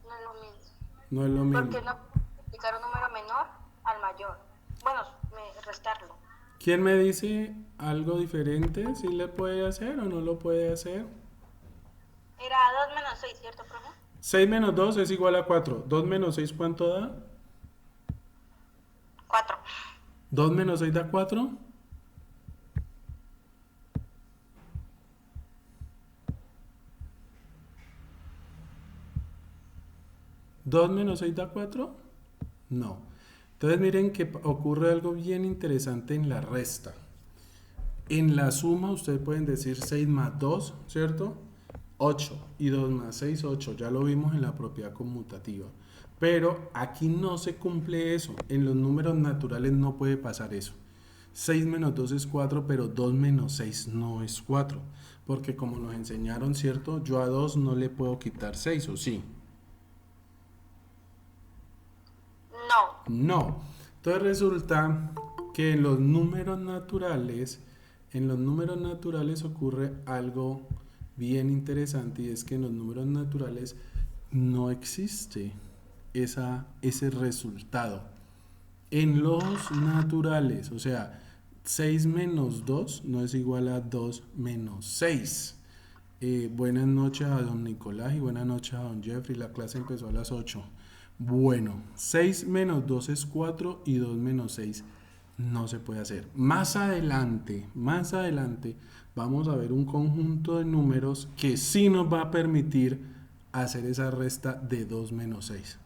S3: No es lo mismo.
S1: No es lo mismo.
S3: Porque no puedo multiplicar un número menor al mayor. Bueno, restarlo.
S1: ¿Quién me dice algo diferente? ¿Si le puede hacer o no lo puede hacer?
S3: Era 2 menos 6, ¿cierto, profe?
S1: 6 menos 2 es igual a 4. 2 menos 6, ¿cuánto da?
S3: 4.
S1: 2 menos 6 da 4. ¿2 menos 6 da 4? No. Entonces miren que ocurre algo bien interesante en la resta. En la suma ustedes pueden decir 6 más 2, ¿cierto? 8. Y 2 más 6, 8. Ya lo vimos en la propiedad conmutativa. Pero aquí no se cumple eso. En los números naturales no puede pasar eso. 6 menos 2 es 4, pero 2 menos 6 no es 4. Porque como nos enseñaron, ¿cierto? Yo a 2 no le puedo quitar 6, ¿o sí? No. Entonces resulta que en los números naturales ocurre algo bien interesante, y es que en los números naturales no existe ese resultado. En los naturales, o sea, 6 menos 2 no es igual a 2 menos 6. Buenas noches a don Nicolás y buenas noches a don Jeffrey. La clase empezó a las 8. Bueno, 6 menos 2 es 4 y 2 menos 6 no se puede hacer. Más adelante vamos a ver un conjunto de números que sí nos va a permitir hacer esa resta de 2 menos 6.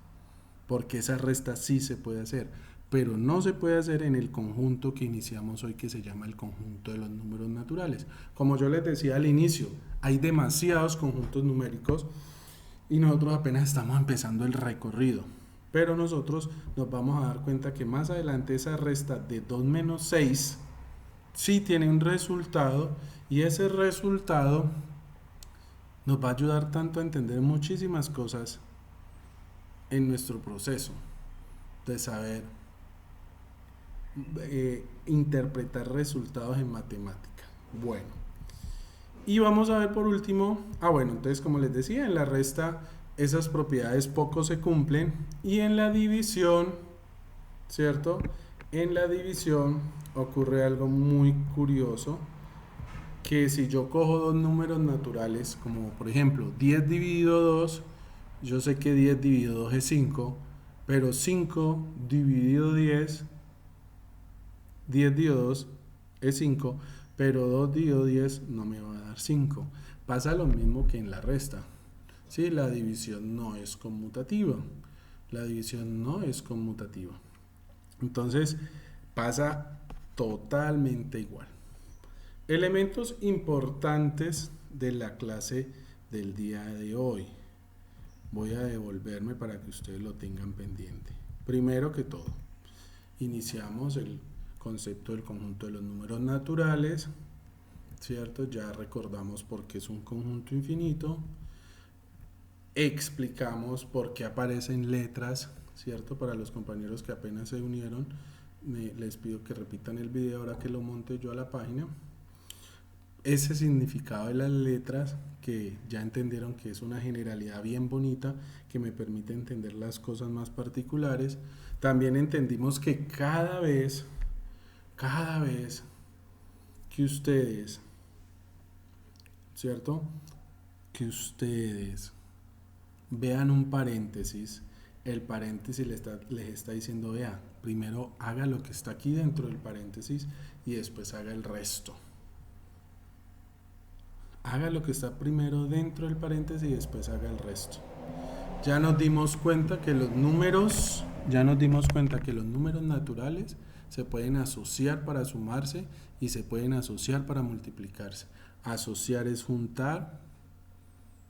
S1: Porque esa resta sí se puede hacer, pero no se puede hacer en el conjunto que iniciamos hoy, que se llama el conjunto de los números naturales. Como yo les decía al inicio, hay demasiados conjuntos numéricos y nosotros apenas estamos empezando el recorrido. Pero nosotros nos vamos a dar cuenta que más adelante esa resta de 2 menos 6 sí tiene un resultado, y ese resultado nos va a ayudar tanto a entender muchísimas cosas en nuestro proceso de saber interpretar resultados en matemática. Bueno, y vamos a ver por último, bueno, entonces como les decía, en la resta esas propiedades poco se cumplen, y en la división, ¿cierto? En la división ocurre algo muy curioso, que si yo cojo dos números naturales, como por ejemplo 10 dividido 2, yo sé que 10 dividido 2 es 5, pero 5 dividido 10 dividido 2 es 5, pero 2 dividido 10 no me va a dar 5. Pasa lo mismo que en la resta. ¿Sí? La división no es conmutativa. La división no es conmutativa. Entonces pasa totalmente igual. Elementos importantes de la clase del día de hoy. Voy a devolverme para que ustedes lo tengan pendiente. Primero que todo, iniciamos el concepto del conjunto de los números naturales, ¿cierto? Ya recordamos por qué es un conjunto infinito. Explicamos por qué aparecen letras, ¿cierto? Para los compañeros que apenas se unieron, les pido que repitan el video ahora que lo monte yo a la página. Ese significado de las letras, que ya entendieron que es una generalidad bien bonita que me permite entender las cosas más particulares. También entendimos que cada vez que ustedes, ¿cierto? Que ustedes vean un paréntesis, el paréntesis les está diciendo, vea, primero haga lo que está aquí dentro del paréntesis y después haga el resto. Haga lo que está primero dentro del paréntesis y después haga el resto. Ya nos dimos cuenta que los números naturales se pueden asociar para sumarse y se pueden asociar para multiplicarse. Asociar es juntar,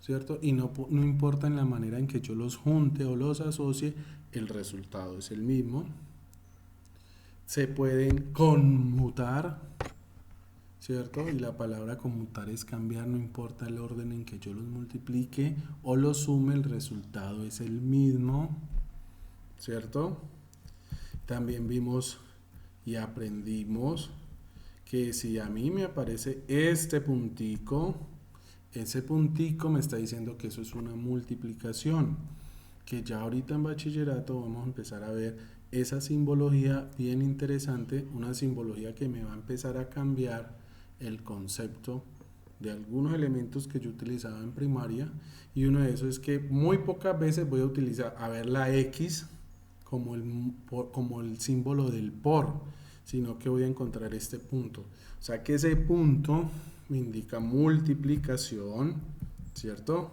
S1: ¿cierto? Y no importa en la manera en que yo los junte o los asocie, el resultado es el mismo. Se pueden conmutar, ¿cierto? Y la palabra conmutar es cambiar, no importa el orden en que yo los multiplique o los sume, el resultado es el mismo, ¿cierto? También vimos y aprendimos que si a mí me aparece este puntico, ese puntico me está diciendo que eso es una multiplicación, que ya ahorita en bachillerato vamos a empezar a ver esa simbología bien interesante, una simbología que me va a empezar a cambiar el concepto de algunos elementos que yo utilizaba en primaria, y uno de esos es que muy pocas veces voy a utilizar la X como el símbolo del por, sino que voy a encontrar este punto. O sea que ese punto me indica multiplicación, ¿cierto?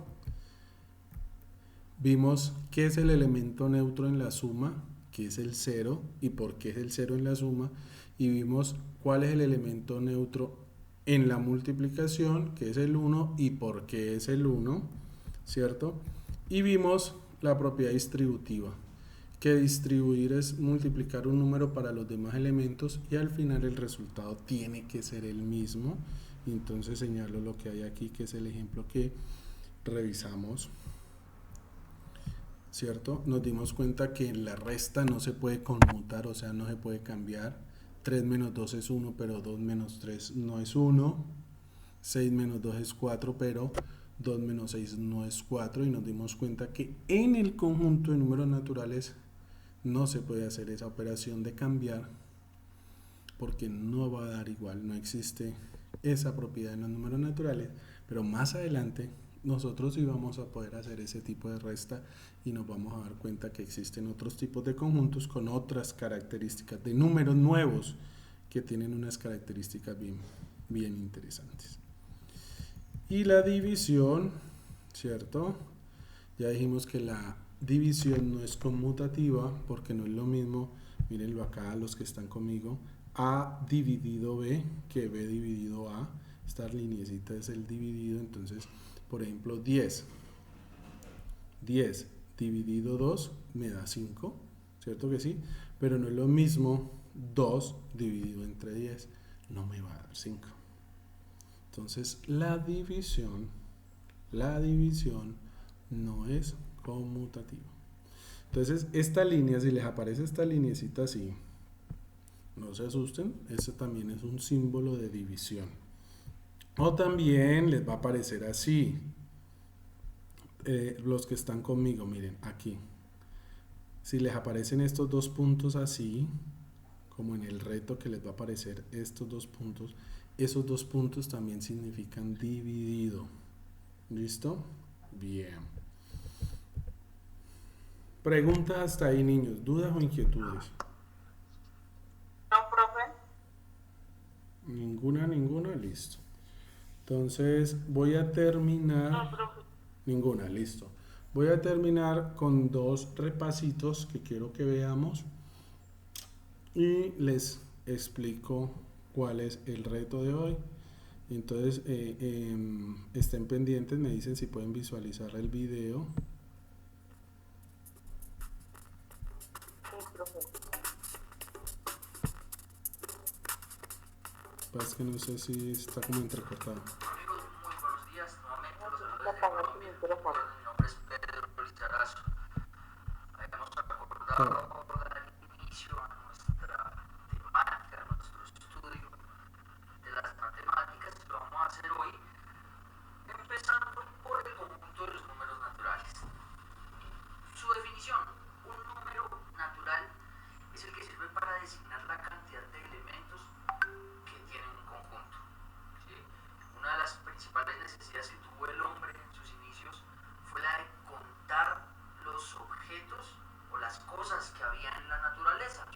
S1: Vimos qué es el elemento neutro en la suma, que es el 0, y por qué es el 0 en la suma, y vimos cuál es el elemento neutro en la multiplicación, que es el 1, y por qué es el 1, ¿cierto? Y vimos la propiedad distributiva, que distribuir es multiplicar un número para los demás elementos y al final el resultado tiene que ser el mismo. Y entonces señalo lo que hay aquí, que es el ejemplo que revisamos, ¿cierto? Nos dimos cuenta que en la resta no se puede conmutar, o sea, no se puede cambiar. 3 menos 2 es 1, pero 2 menos 3 no es 1. 6 menos 2 es 4, pero 2 menos 6 no es 4. Y nos dimos cuenta que en el conjunto de números naturales no se puede hacer esa operación de cambiar, porque no va a dar igual, no existe esa propiedad en los números naturales, Pero más adelante nosotros sí vamos a poder hacer ese tipo de resta y nos vamos a dar cuenta que existen otros tipos de conjuntos con otras características de números nuevos que tienen unas características bien interesantes. Y la división, ¿cierto? Ya dijimos que la división no es conmutativa porque no es lo mismo, mírenlo acá los que están conmigo, A dividido B que B dividido A. Esta lineecita es el dividido, entonces, por ejemplo, 10 dividido 2 me da 5, ¿cierto que sí? Pero no es lo mismo 2 dividido entre 10, no me va a dar 5. Entonces, la división no es conmutativa. Entonces, esta línea, si les aparece esta lineecita así, no se asusten, ese también es un símbolo de división. O también les va a aparecer así. Los que están conmigo, miren, aquí. Si les aparecen estos dos puntos así, como en el reto que les va a aparecer estos dos puntos, esos dos puntos también significan dividido. ¿Listo? Bien. Preguntas hasta ahí, niños. ¿Dudas o inquietudes?
S2: No, profe.
S1: Ninguna, listo. Entonces voy a terminar.
S2: No, profe.
S1: Ninguna, listo. Voy a terminar con dos repasitos que quiero que veamos y les explico cuál es el reto de hoy. Entonces estén pendientes, me dicen si pueden visualizar el video.
S2: Sí, profe.
S1: Pues que no sé si está como entrecortado.
S5: Amigos, muy buenos días. Nuevamente los saludos
S2: La
S5: desde
S2: paga
S5: Colombia.
S2: sin micrófono.
S5: Mi nombre es Pedro Lizarazo. Habíamos acordado dar inicio a nuestra temática, a nuestro estudio de las matemáticas. Lo vamos a hacer hoy, empezando por el conjunto de los números naturales. Su definición: un número natural es el que sirve para designar la cantidad de elementos que tiene un conjunto. ¿Sí? Una de las principales necesidades que tuvo el hombre en sus inicios fue la de contar los objetos o las cosas que había en la naturaleza.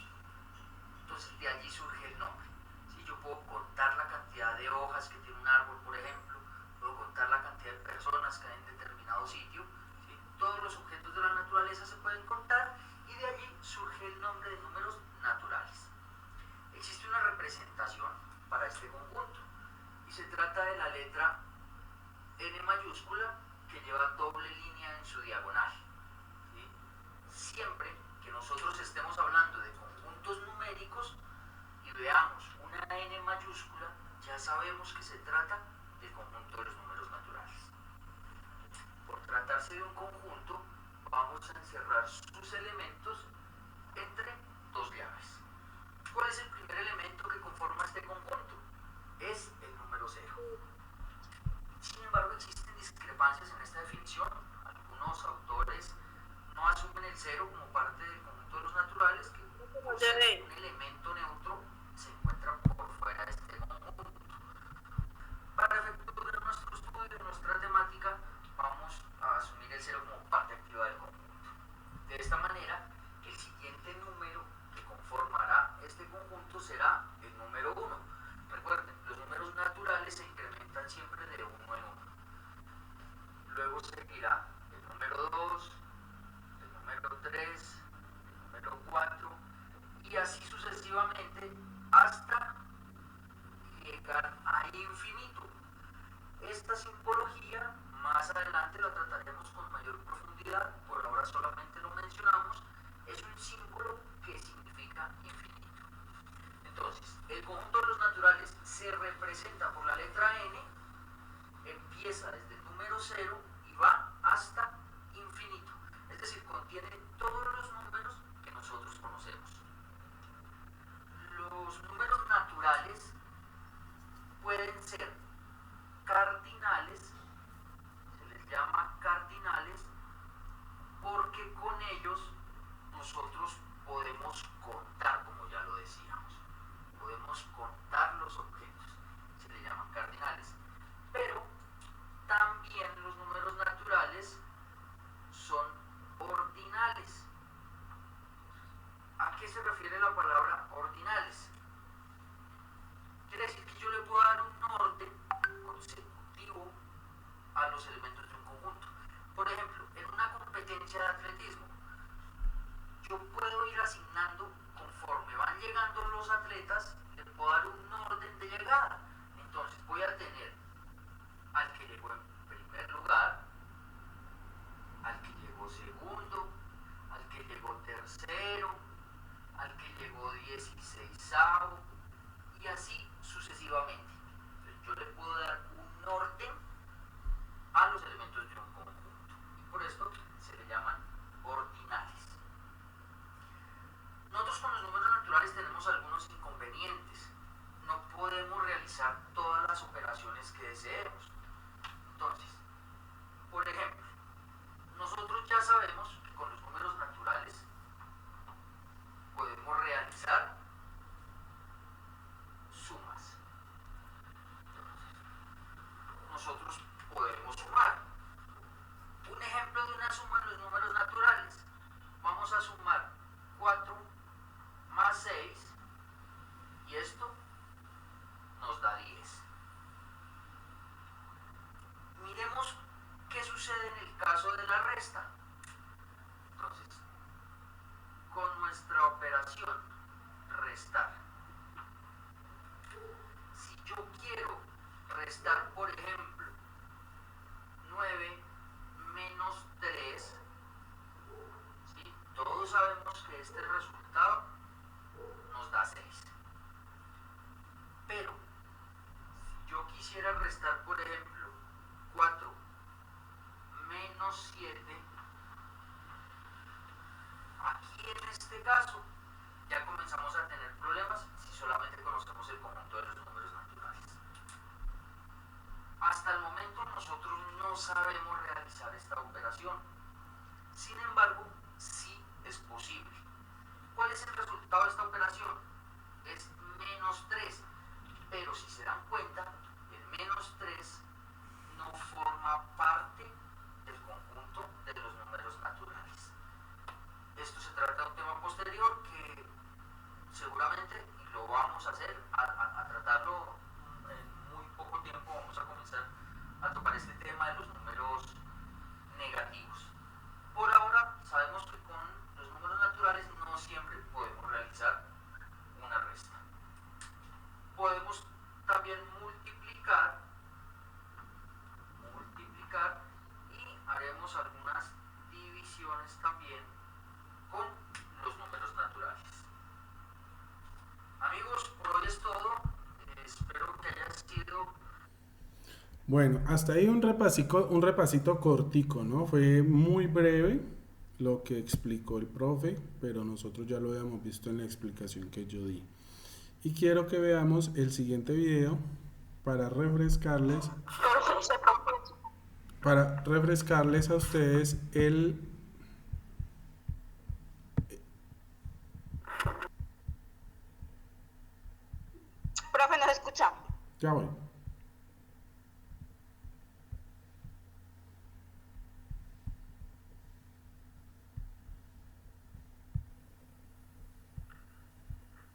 S5: Entonces de allí surge el nombre. ¿Sí? Yo puedo contar la cantidad de hojas que tiene un árbol, por ejemplo, puedo contar la cantidad de personas que hay en determinado sitio. ¿Sí? Todos los objetos de la naturaleza se pueden contar y de allí surge el nombre de números naturales. Existe una representación para este conjunto y se trata de la letra N mayúscula que lleva doble línea en su diagonal. ¿Sí? Siempre que nosotros estemos hablando de conjuntos numéricos y veamos una N mayúscula, ya sabemos que se trata del conjunto de los números naturales. Por tratarse de un conjunto, vamos a encerrar sus elementos entre dos llaves. ¿Cuál es el primer elemento que conforma este conjunto? Es el número 0. Sin embargo, existen discrepancias en esta definición. Algunos autores no asumen el 0 como parte del conjunto de los naturales, que por ser un elemento neutro se encuentra por fuera de este conjunto. Para efectos de nuestro estudio, de nuestra temática, vamos a asumir el 0 como parte activa del conjunto. De esta manera, el siguiente número que conformará este conjunto será el número 1. Recuerden, los números naturales se incrementan siempre de 1 en 1. Luego seguirá el número 2, el número 3, el número 4 y así sucesivamente hasta llegar a infinito. Esta simbología más adelante la trataremos con mayor profundidad, por ahora solamente lo mencionamos. Es un símbolo que significa infinito. Entonces, el conjunto de los naturales se representa por la letra N, empieza desde el número 0 y va hasta infinito. Es decir, contiene todos los números que nosotros conocemos. Los números naturales pueden ser cardinales, se les llama cardinales porque con ellos nosotros podemos contar, como ya lo decíamos, podemos contar los objetos, se les llaman cardinales, pero atletas, le puedo dar un orden de llegada. Entonces voy a tener al que llegó en primer lugar, al que llegó segundo, al que llegó tercero, al que llegó 16avo y así sucesivamente. Entonces yo le puedo dar un orden a los elementos de un conjunto y por esto se le llaman ordinales. Nosotros con los números naturales tenemos algunos inconvenientes. No podemos realizar todas las operaciones que deseemos. Entonces, por ejemplo, nosotros ya sabemos que con los números naturales podemos realizar sumas. Nosotros podemos sumar. Un ejemplo de una suma en los números naturales. Vamos a sumar 4 más 6 y esto nos da 10. Miremos qué sucede en el caso de la resta. Entonces, con nuestra operación restar, si yo quiero restar, por ejemplo, 9 menos 3, ¿sí? Todos sabemos que este resultado nos da 6. Pero, si yo quisiera restar, por ejemplo, 4 menos 7, aquí en este caso ya comenzamos a tener problemas si solamente conocemos el conjunto de los números naturales. Hasta el momento nosotros no sabemos realizar esta operación. Sin embargo, sí es posible. ¿Cuál es el resultado de esta operación? Es menos 3. Pero si se dan cuenta, el menos 3 no forma parte del conjunto de los números naturales. Esto se trata de un tema posterior que seguramente lo vamos a hacer, a tratarlo en muy poco tiempo. Vamos a comenzar a tocar este tema de los números negativos. Por ahora sabemos que con los números naturales no siempre podemos realizar una resta. Podemos también multiplicar y haremos algunas divisiones también con los números naturales. Amigos, por hoy es todo. Espero que haya sido...
S1: Bueno, hasta ahí un repasito cortico, ¿no? Fue muy breve lo que explicó el profe, pero nosotros ya lo habíamos visto en la explicación que yo di. Y quiero que veamos el siguiente video para refrescarles a ustedes el...
S2: Profe, ¿nos escucha?
S1: Ya voy.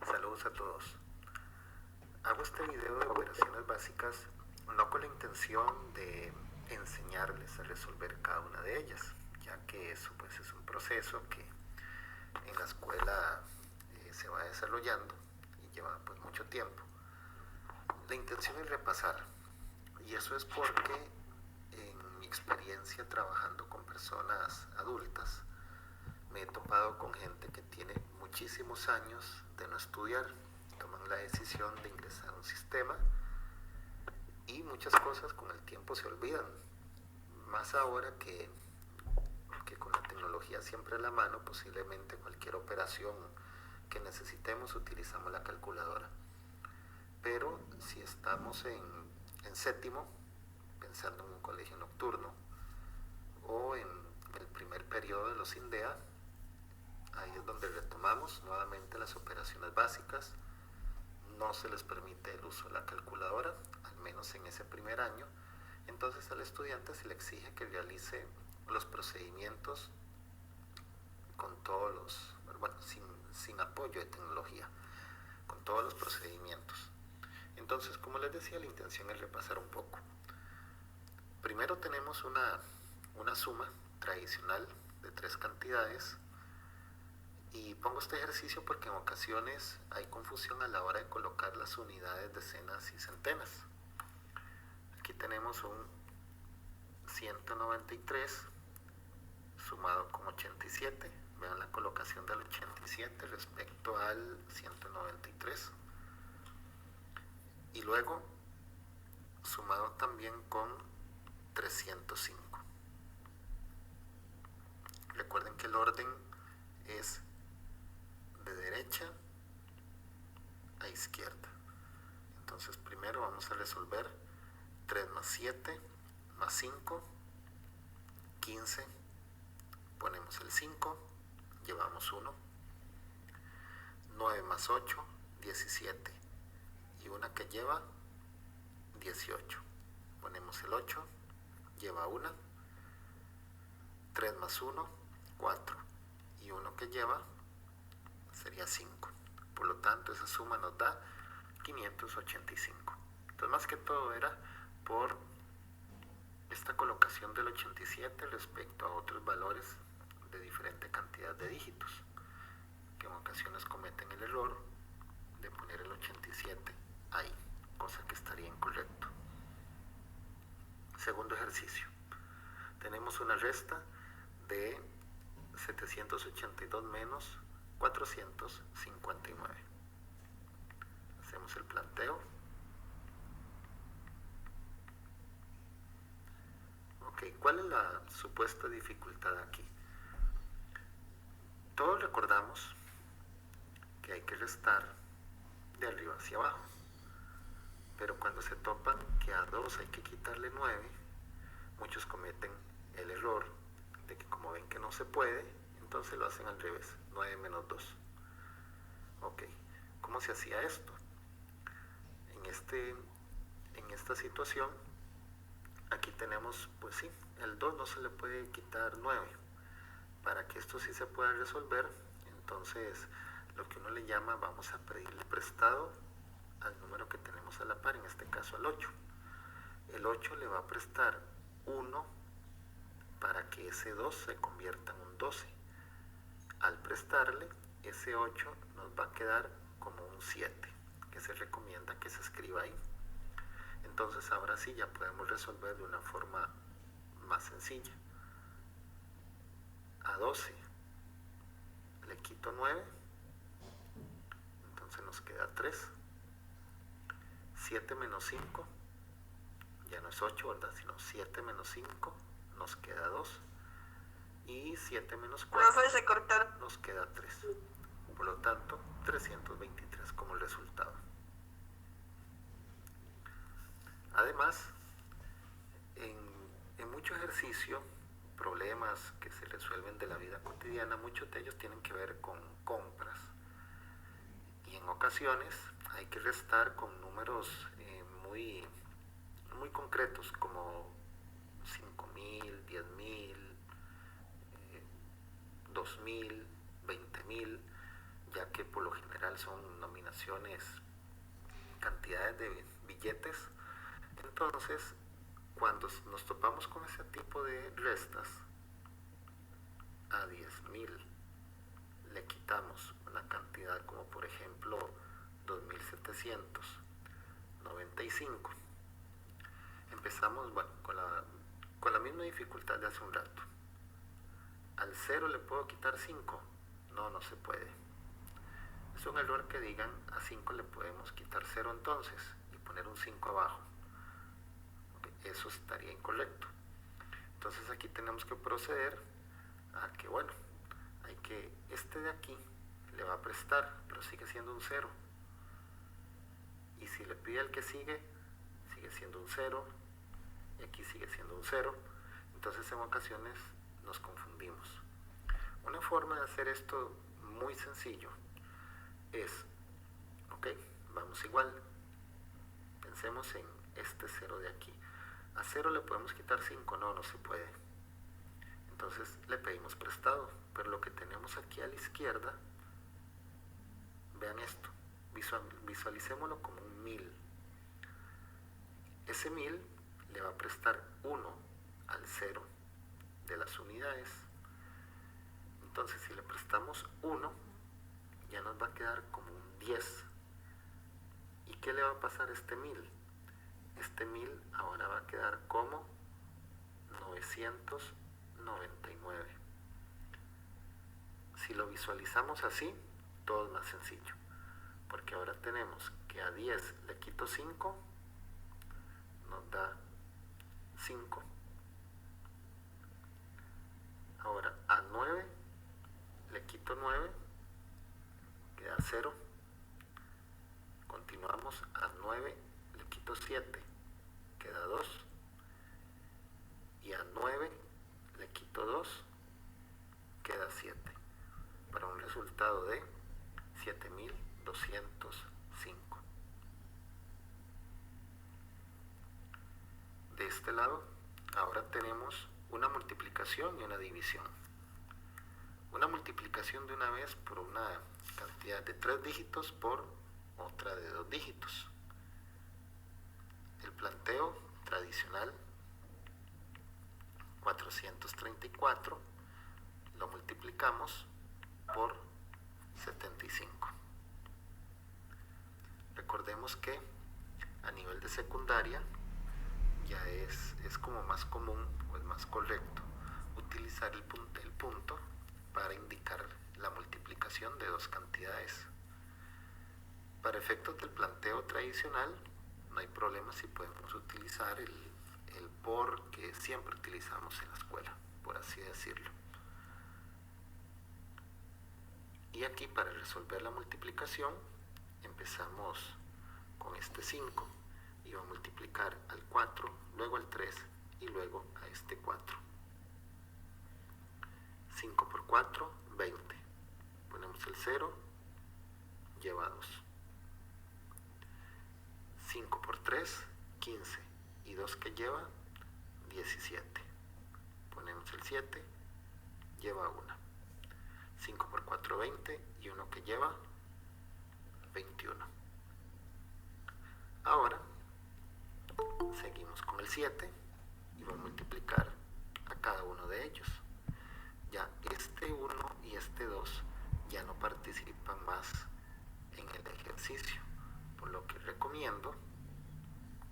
S6: Saludos a todos. Hago este video de operaciones básicas no con la intención de enseñarles a resolver cada una de ellas, ya que eso pues es un proceso que en la escuela se va desarrollando y lleva pues mucho tiempo. La intención es repasar, y eso es porque en mi experiencia trabajando con personas adultas me he topado con gente que tiene muchísimos años de no estudiar, toman la decisión de ingresar a un sistema y muchas cosas con el tiempo se olvidan, más ahora que con la tecnología siempre a la mano. Posiblemente cualquier operación que necesitemos utilizamos la calculadora, pero si estamos en séptimo, pensando en un colegio nocturno o en el primer periodo de los INDEA, ahí es donde retomamos nuevamente las operaciones básicas. No se les permite el uso de la calculadora, al menos en ese primer año. Entonces al estudiante se le exige que realice los procedimientos con todos los, bueno, sin apoyo de tecnología, con todos los procedimientos. Entonces, como les decía, la intención es repasar un poco. Primero tenemos una suma tradicional de 3 cantidades Y pongo este ejercicio porque en ocasiones hay confusión a la hora de colocar las unidades, decenas y centenas. Aquí tenemos un 193 sumado con 87. Vean la colocación del 87 respecto al 193. Y luego sumado también con 305. Recuerden que el orden es de derecha a izquierda. Entonces primero vamos a resolver 3 más 7 más 5, 15, ponemos el 5, llevamos 1, 9 más 8, 17, y una que lleva 18, ponemos el 8, lleva 1, 3 más 1, 4, y uno que lleva sería 5. Por lo tanto, esa suma nos da 585. Entonces, más que todo era por esta colocación del 87 respecto a otros valores de diferente cantidad de dígitos, que en ocasiones cometen el error de poner el 87 ahí, cosa que estaría incorrecto. Segundo ejercicio. Tenemos una resta de 782 menos 459. Hacemos el planteo. Ok, ¿cuál es la supuesta dificultad aquí? Todos recordamos que hay que restar de arriba hacia abajo, pero cuando se topan que a 2 hay que quitarle 9, muchos cometen el error de que como ven que no se puede, entonces lo hacen al revés, 9 menos 2. Ok, ¿cómo se hacía esto? En esta situación, aquí tenemos, pues sí, el 2 no se le puede quitar 9. Para que esto sí se pueda resolver, entonces lo que uno le llama, vamos a pedirle prestado al número que tenemos a la par, en este caso al 8. El 8 le va a prestar 1 para que ese 2 se convierta en un 12. Al prestarle, ese 8 nos va a quedar como un 7, que se recomienda que se escriba ahí. Entonces ahora sí ya podemos resolver de una forma más sencilla. A 12 le quito 9, entonces nos queda 3. 7 menos 5, ya no es 8, ¿verdad? Sino 7 menos 5, nos queda 2. Y 7 menos 4,
S2: Profe, se cortaron.
S6: nos queda 3. Por lo tanto, 323 como el resultado. Además, en mucho ejercicio, problemas que se resuelven de la vida cotidiana, muchos de ellos tienen que ver con compras. Y en ocasiones hay que restar con números muy concretos, como 5.000, 10.000, 2.000, 20.000, ya que por lo general son nominaciones, cantidades de billetes. Entonces, cuando nos topamos con ese tipo de restas, a 10.000 le quitamos una cantidad como por ejemplo 2.795. Empezamos, bueno, con la misma dificultad de hace un rato. ¿Al 0 le puedo quitar 5? No, no se puede. Es un error que digan a 5 le podemos quitar 0 entonces y poner un 5 abajo. Eso estaría incorrecto. Entonces aquí tenemos que proceder a que, bueno, este de aquí le va a prestar, pero sigue siendo un 0. Y si le pide al que sigue siendo un 0, y aquí sigue siendo un 0. Entonces en ocasiones nos confundimos. Una forma de hacer esto muy sencillo es, ok, vamos igual, pensemos en este 0 de aquí. A 0 le podemos quitar 5, no se puede. Entonces le pedimos prestado, pero lo que tenemos aquí a la izquierda, vean esto, visualicémoslo como un 1000. Ese 1000 le va a prestar 1 al 0 de las unidades. Entonces si le prestamos 1, ya nos va a quedar como un 10. ¿Y qué le va a pasar a este 1000? Este 1000 ahora va a quedar como 999. Si lo visualizamos así, todo es más sencillo, porque ahora tenemos que a 10 le quito 5, nos da 5. Ahora a 9 le quito 9, queda 0. Continuamos, a 9 le quito 7, queda 2. Y a 9 le quito 2, queda 7. Para un resultado de 7205. De este lado, ahora tenemos una multiplicación y una división. Una multiplicación de una vez por una cantidad de 3 dígitos por otra de 2 dígitos. El planteo tradicional, 434, lo multiplicamos por 75. Recordemos que a nivel de secundaria ya es como más común o es más correcto utilizar el punto para indicar la multiplicación de dos cantidades. Para efectos del planteo tradicional no hay problema si podemos utilizar el por que siempre utilizamos en la escuela, por así decirlo. Y aquí, para resolver la multiplicación, empezamos con este 5 y va a multiplicar al 4, luego al 3 y luego a este 4. 5 por 4, 20. Ponemos el 0, lleva 2. 5 por 3, 15. Y 2 que lleva, 17. Ponemos el 7, lleva 1. 5 por 4, 20. Y 1 que lleva, 21. Ahora seguimos con el 7 y vamos a multiplicar a cada uno de ellos. Ya este 1 y este 2 ya no participan más en el ejercicio, por lo que recomiendo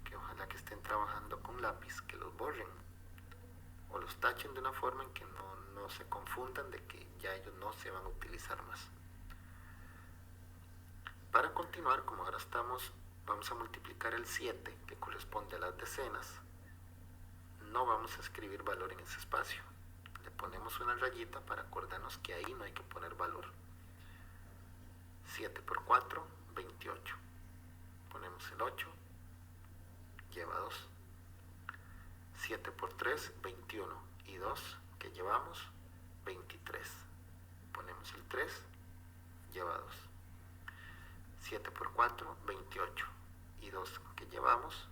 S6: que ojalá que estén trabajando con lápiz, que los borren o los tachen de una forma en que no se confundan de que ya ellos no se van a utilizar más. Para continuar, como ahora vamos a multiplicar el 7, que corresponde a las decenas. No vamos a escribir valor en ese espacio. Le ponemos una rayita para acordarnos que ahí no hay que poner valor. 7 por 4, 28. Ponemos el 8, lleva 2. 7 por 3, 21. Y 2 que llevamos, 23. Ponemos el 3, lleva 2. 7 por 4, 28. Y 2 que llevamos,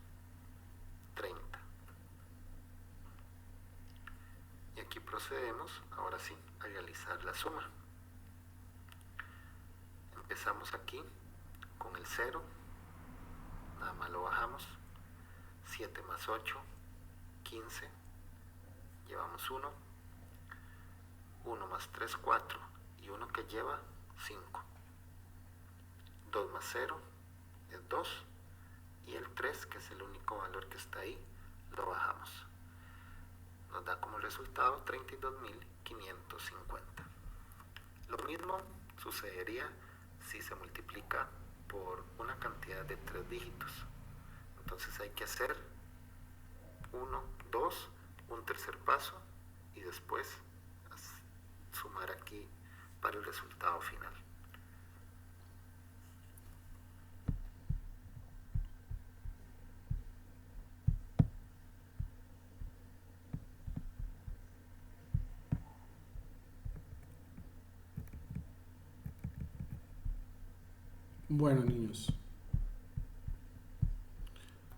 S6: 30. Y aquí procedemos, ahora sí, a realizar la suma. Empezamos aquí con el 0, nada más lo bajamos. 7 más 8, 15. Llevamos 1. 1 más 3, 4. Y 1 que lleva, 5. 2 más 0 es 2. Y el 3, que es el único valor que está ahí, lo bajamos. Nos da como resultado 32.550. Lo mismo sucedería si se multiplica por una cantidad de 3 dígitos. Entonces hay que hacer 1, 2, un tercer paso y después sumar aquí para el resultado final.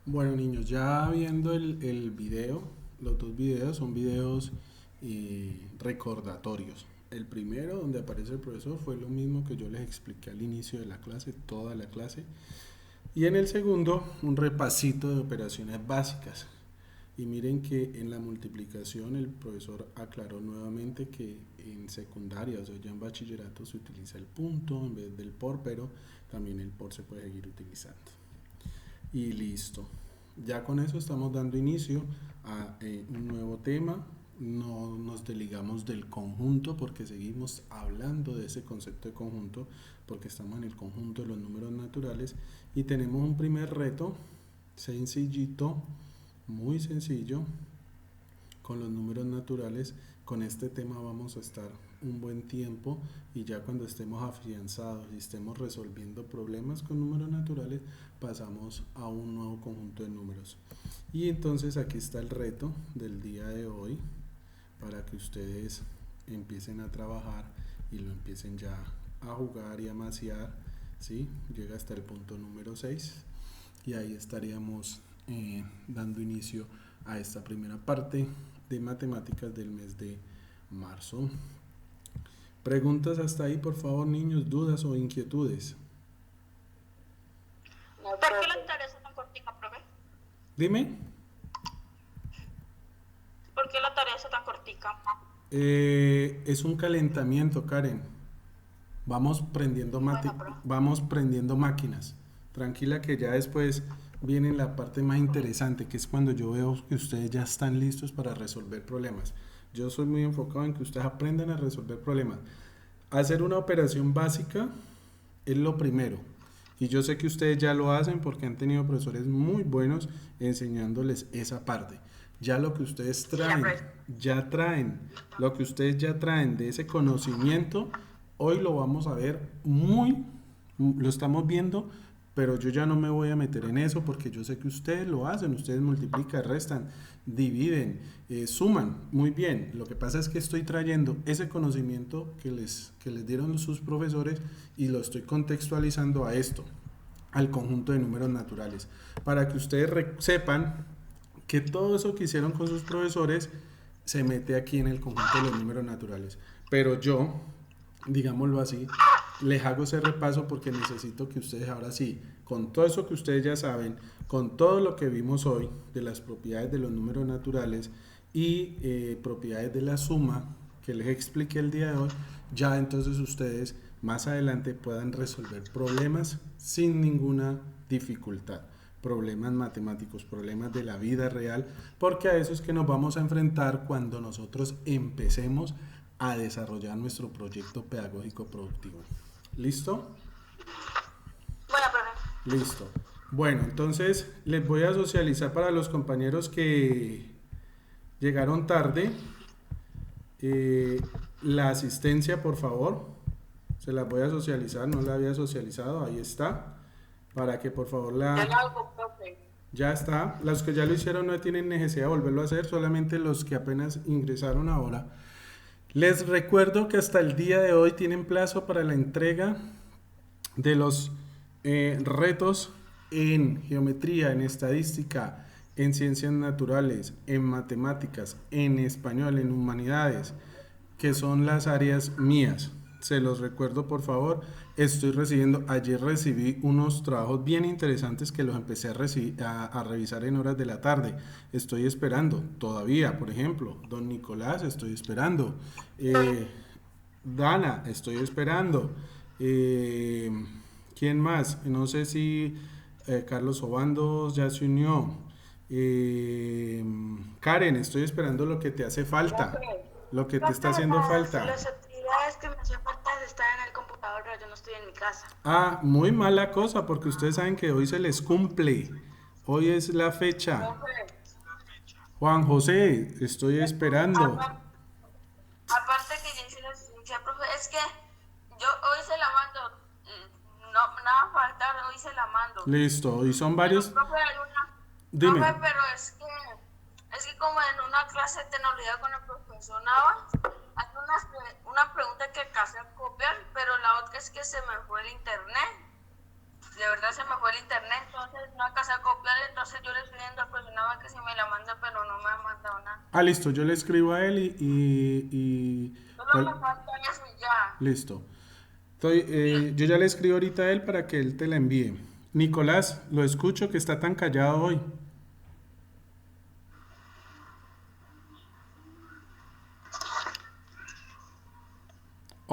S1: Bueno, niños, ya viendo el video, los dos videos son videos recordatorios. El primero, donde aparece el profesor, fue lo mismo que yo les expliqué al inicio de la clase, toda la clase. Y en el segundo, un repasito de operaciones básicas. Y miren que en la multiplicación el profesor aclaró nuevamente que en secundaria, o sea, ya en bachillerato se utiliza el punto en vez del por, pero también el por se puede seguir utilizando. Y listo. Ya con eso estamos dando inicio a un nuevo tema. No nos desligamos del conjunto porque seguimos hablando de ese concepto de conjunto, porque estamos en el conjunto de los números naturales y tenemos un primer reto sencillito, muy sencillo, con los números naturales. Con este tema vamos a estar un buen tiempo y ya cuando estemos afianzados y estemos resolviendo problemas con números naturales, pasamos a un nuevo conjunto de números. Y entonces aquí está el reto del día de hoy para que ustedes empiecen a trabajar y lo empiecen ya a jugar y a maciar, ¿sí? Llega hasta el punto número 6 y ahí estaríamos dando inicio a esta primera parte de matemáticas del mes de marzo. Preguntas hasta ahí, por favor, niños, dudas o inquietudes.
S2: ¿Por qué la tarea está tan cortica, profe?
S1: Dime.
S2: ¿Por qué la tarea está tan cortica?
S1: Es un calentamiento, Karen. Vamos prendiendo máquinas. Tranquila que ya después viene la parte más interesante, que es cuando yo veo que ustedes ya están listos para resolver problemas. Yo soy muy enfocado en que ustedes aprendan a resolver problemas. Hacer una operación básica es lo primero. Y yo sé que ustedes ya lo hacen porque han tenido profesores muy buenos enseñándoles esa parte. Ya lo que ustedes lo que ustedes ya traen de ese conocimiento, hoy lo vamos a ver lo estamos viendo, pero yo ya no me voy a meter en eso porque yo sé que ustedes lo hacen, ustedes multiplican, restan, dividen, suman, muy bien. Lo que pasa es que estoy trayendo ese conocimiento que les dieron sus profesores y lo estoy contextualizando a esto, al conjunto de números naturales, para que ustedes sepan que todo eso que hicieron con sus profesores se mete aquí en el conjunto de los números naturales. Pero yo, digámoslo así, les hago ese repaso porque necesito que ustedes ahora sí, con todo eso que ustedes ya saben, con todo lo que vimos hoy de las propiedades de los números naturales y propiedades de la suma que les expliqué el día de hoy, ya entonces ustedes más adelante puedan resolver problemas sin ninguna dificultad. Problemas matemáticos, problemas de la vida real, porque a eso es que nos vamos a enfrentar cuando nosotros empecemos a desarrollar nuestro proyecto pedagógico productivo. ¿Listo?
S2: Bueno, profe.
S1: Listo. Bueno, entonces les voy a socializar para los compañeros que llegaron tarde la asistencia, por favor. Se las voy a socializar, no la había socializado, ahí está. Para que por favor ya está. Los que ya lo hicieron no tienen necesidad de volverlo a hacer, solamente los que apenas ingresaron ahora. Les recuerdo que hasta el día de hoy tienen plazo para la entrega de los retos en geometría, en estadística, en ciencias naturales, en matemáticas, en español, en humanidades, que son las áreas mías. Se los recuerdo, por favor. Ayer recibí unos trabajos bien interesantes que los empecé a revisar en horas de la tarde. Estoy esperando todavía, por ejemplo, don Nicolás, estoy esperando. Dana, estoy esperando. ¿Quién más? No sé si Carlos Obando ya se unió. Karen, estoy esperando lo que te hace falta, lo que te está haciendo falta.
S2: Las actividades que me hacen falta están en el computador, pero yo no estoy en mi casa.
S1: Ah, muy mala cosa, porque ustedes saben que hoy se les cumple. Hoy es la fecha. Juan José, estoy esperando.
S3: Aparte que ya hice la asistencia, profe, es que yo hoy se la mando, no nada faltar, hoy se la mando.
S1: Listo, y son varios.
S3: Pero, profe,
S1: Dime.
S3: profe, pero es que como en una clase de tecnología con el profesor Nava, hay una pregunta que alcancé a copiar, pero la otra es que se me fue el internet. De verdad se me fue el internet, entonces no alcancé a copiar, entonces yo le estoy pidiendo al profesor Nava que si me la manda, pero no me ha mandado nada.
S1: Ah, listo, yo le escribo a él y
S3: Solo me falta eso y ya.
S1: Listo. Yo ya le escribo ahorita a él para que él te la envíe. Nicolás, lo escucho que está tan callado hoy.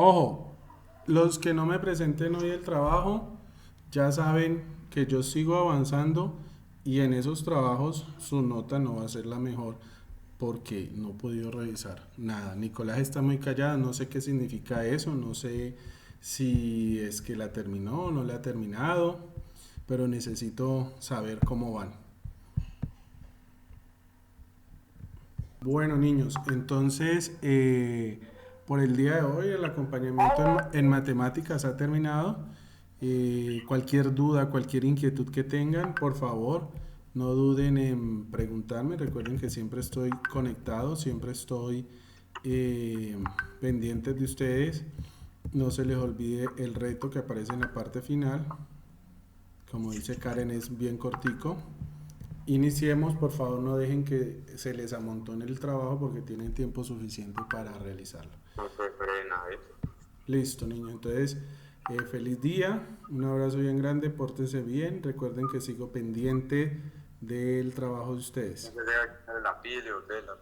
S1: Ojo, los que no me presenten hoy el trabajo ya saben que yo sigo avanzando y en esos trabajos su nota no va a ser la mejor porque no he podido revisar nada. Nicolás está muy callada, no sé qué significa eso, no sé si es que la terminó o no la ha terminado, pero necesito saber cómo van. Bueno, niños, entonces por el día de hoy el acompañamiento en matemáticas ha terminado. Cualquier duda, cualquier inquietud que tengan, por favor, no duden en preguntarme. Recuerden que siempre estoy conectado, siempre estoy pendiente de ustedes. No se les olvide el reto que aparece en la parte final. Como dice Karen, es bien cortico. Iniciemos, por favor, no dejen que se les amontone el trabajo porque tienen tiempo suficiente para realizarlo.
S4: No se frena, ¿eh?
S1: Listo, niños. Entonces, feliz día, un abrazo bien grande, pórtense bien. Recuerden que sigo pendiente del trabajo de ustedes.
S4: No se debe quitar la pila o vela.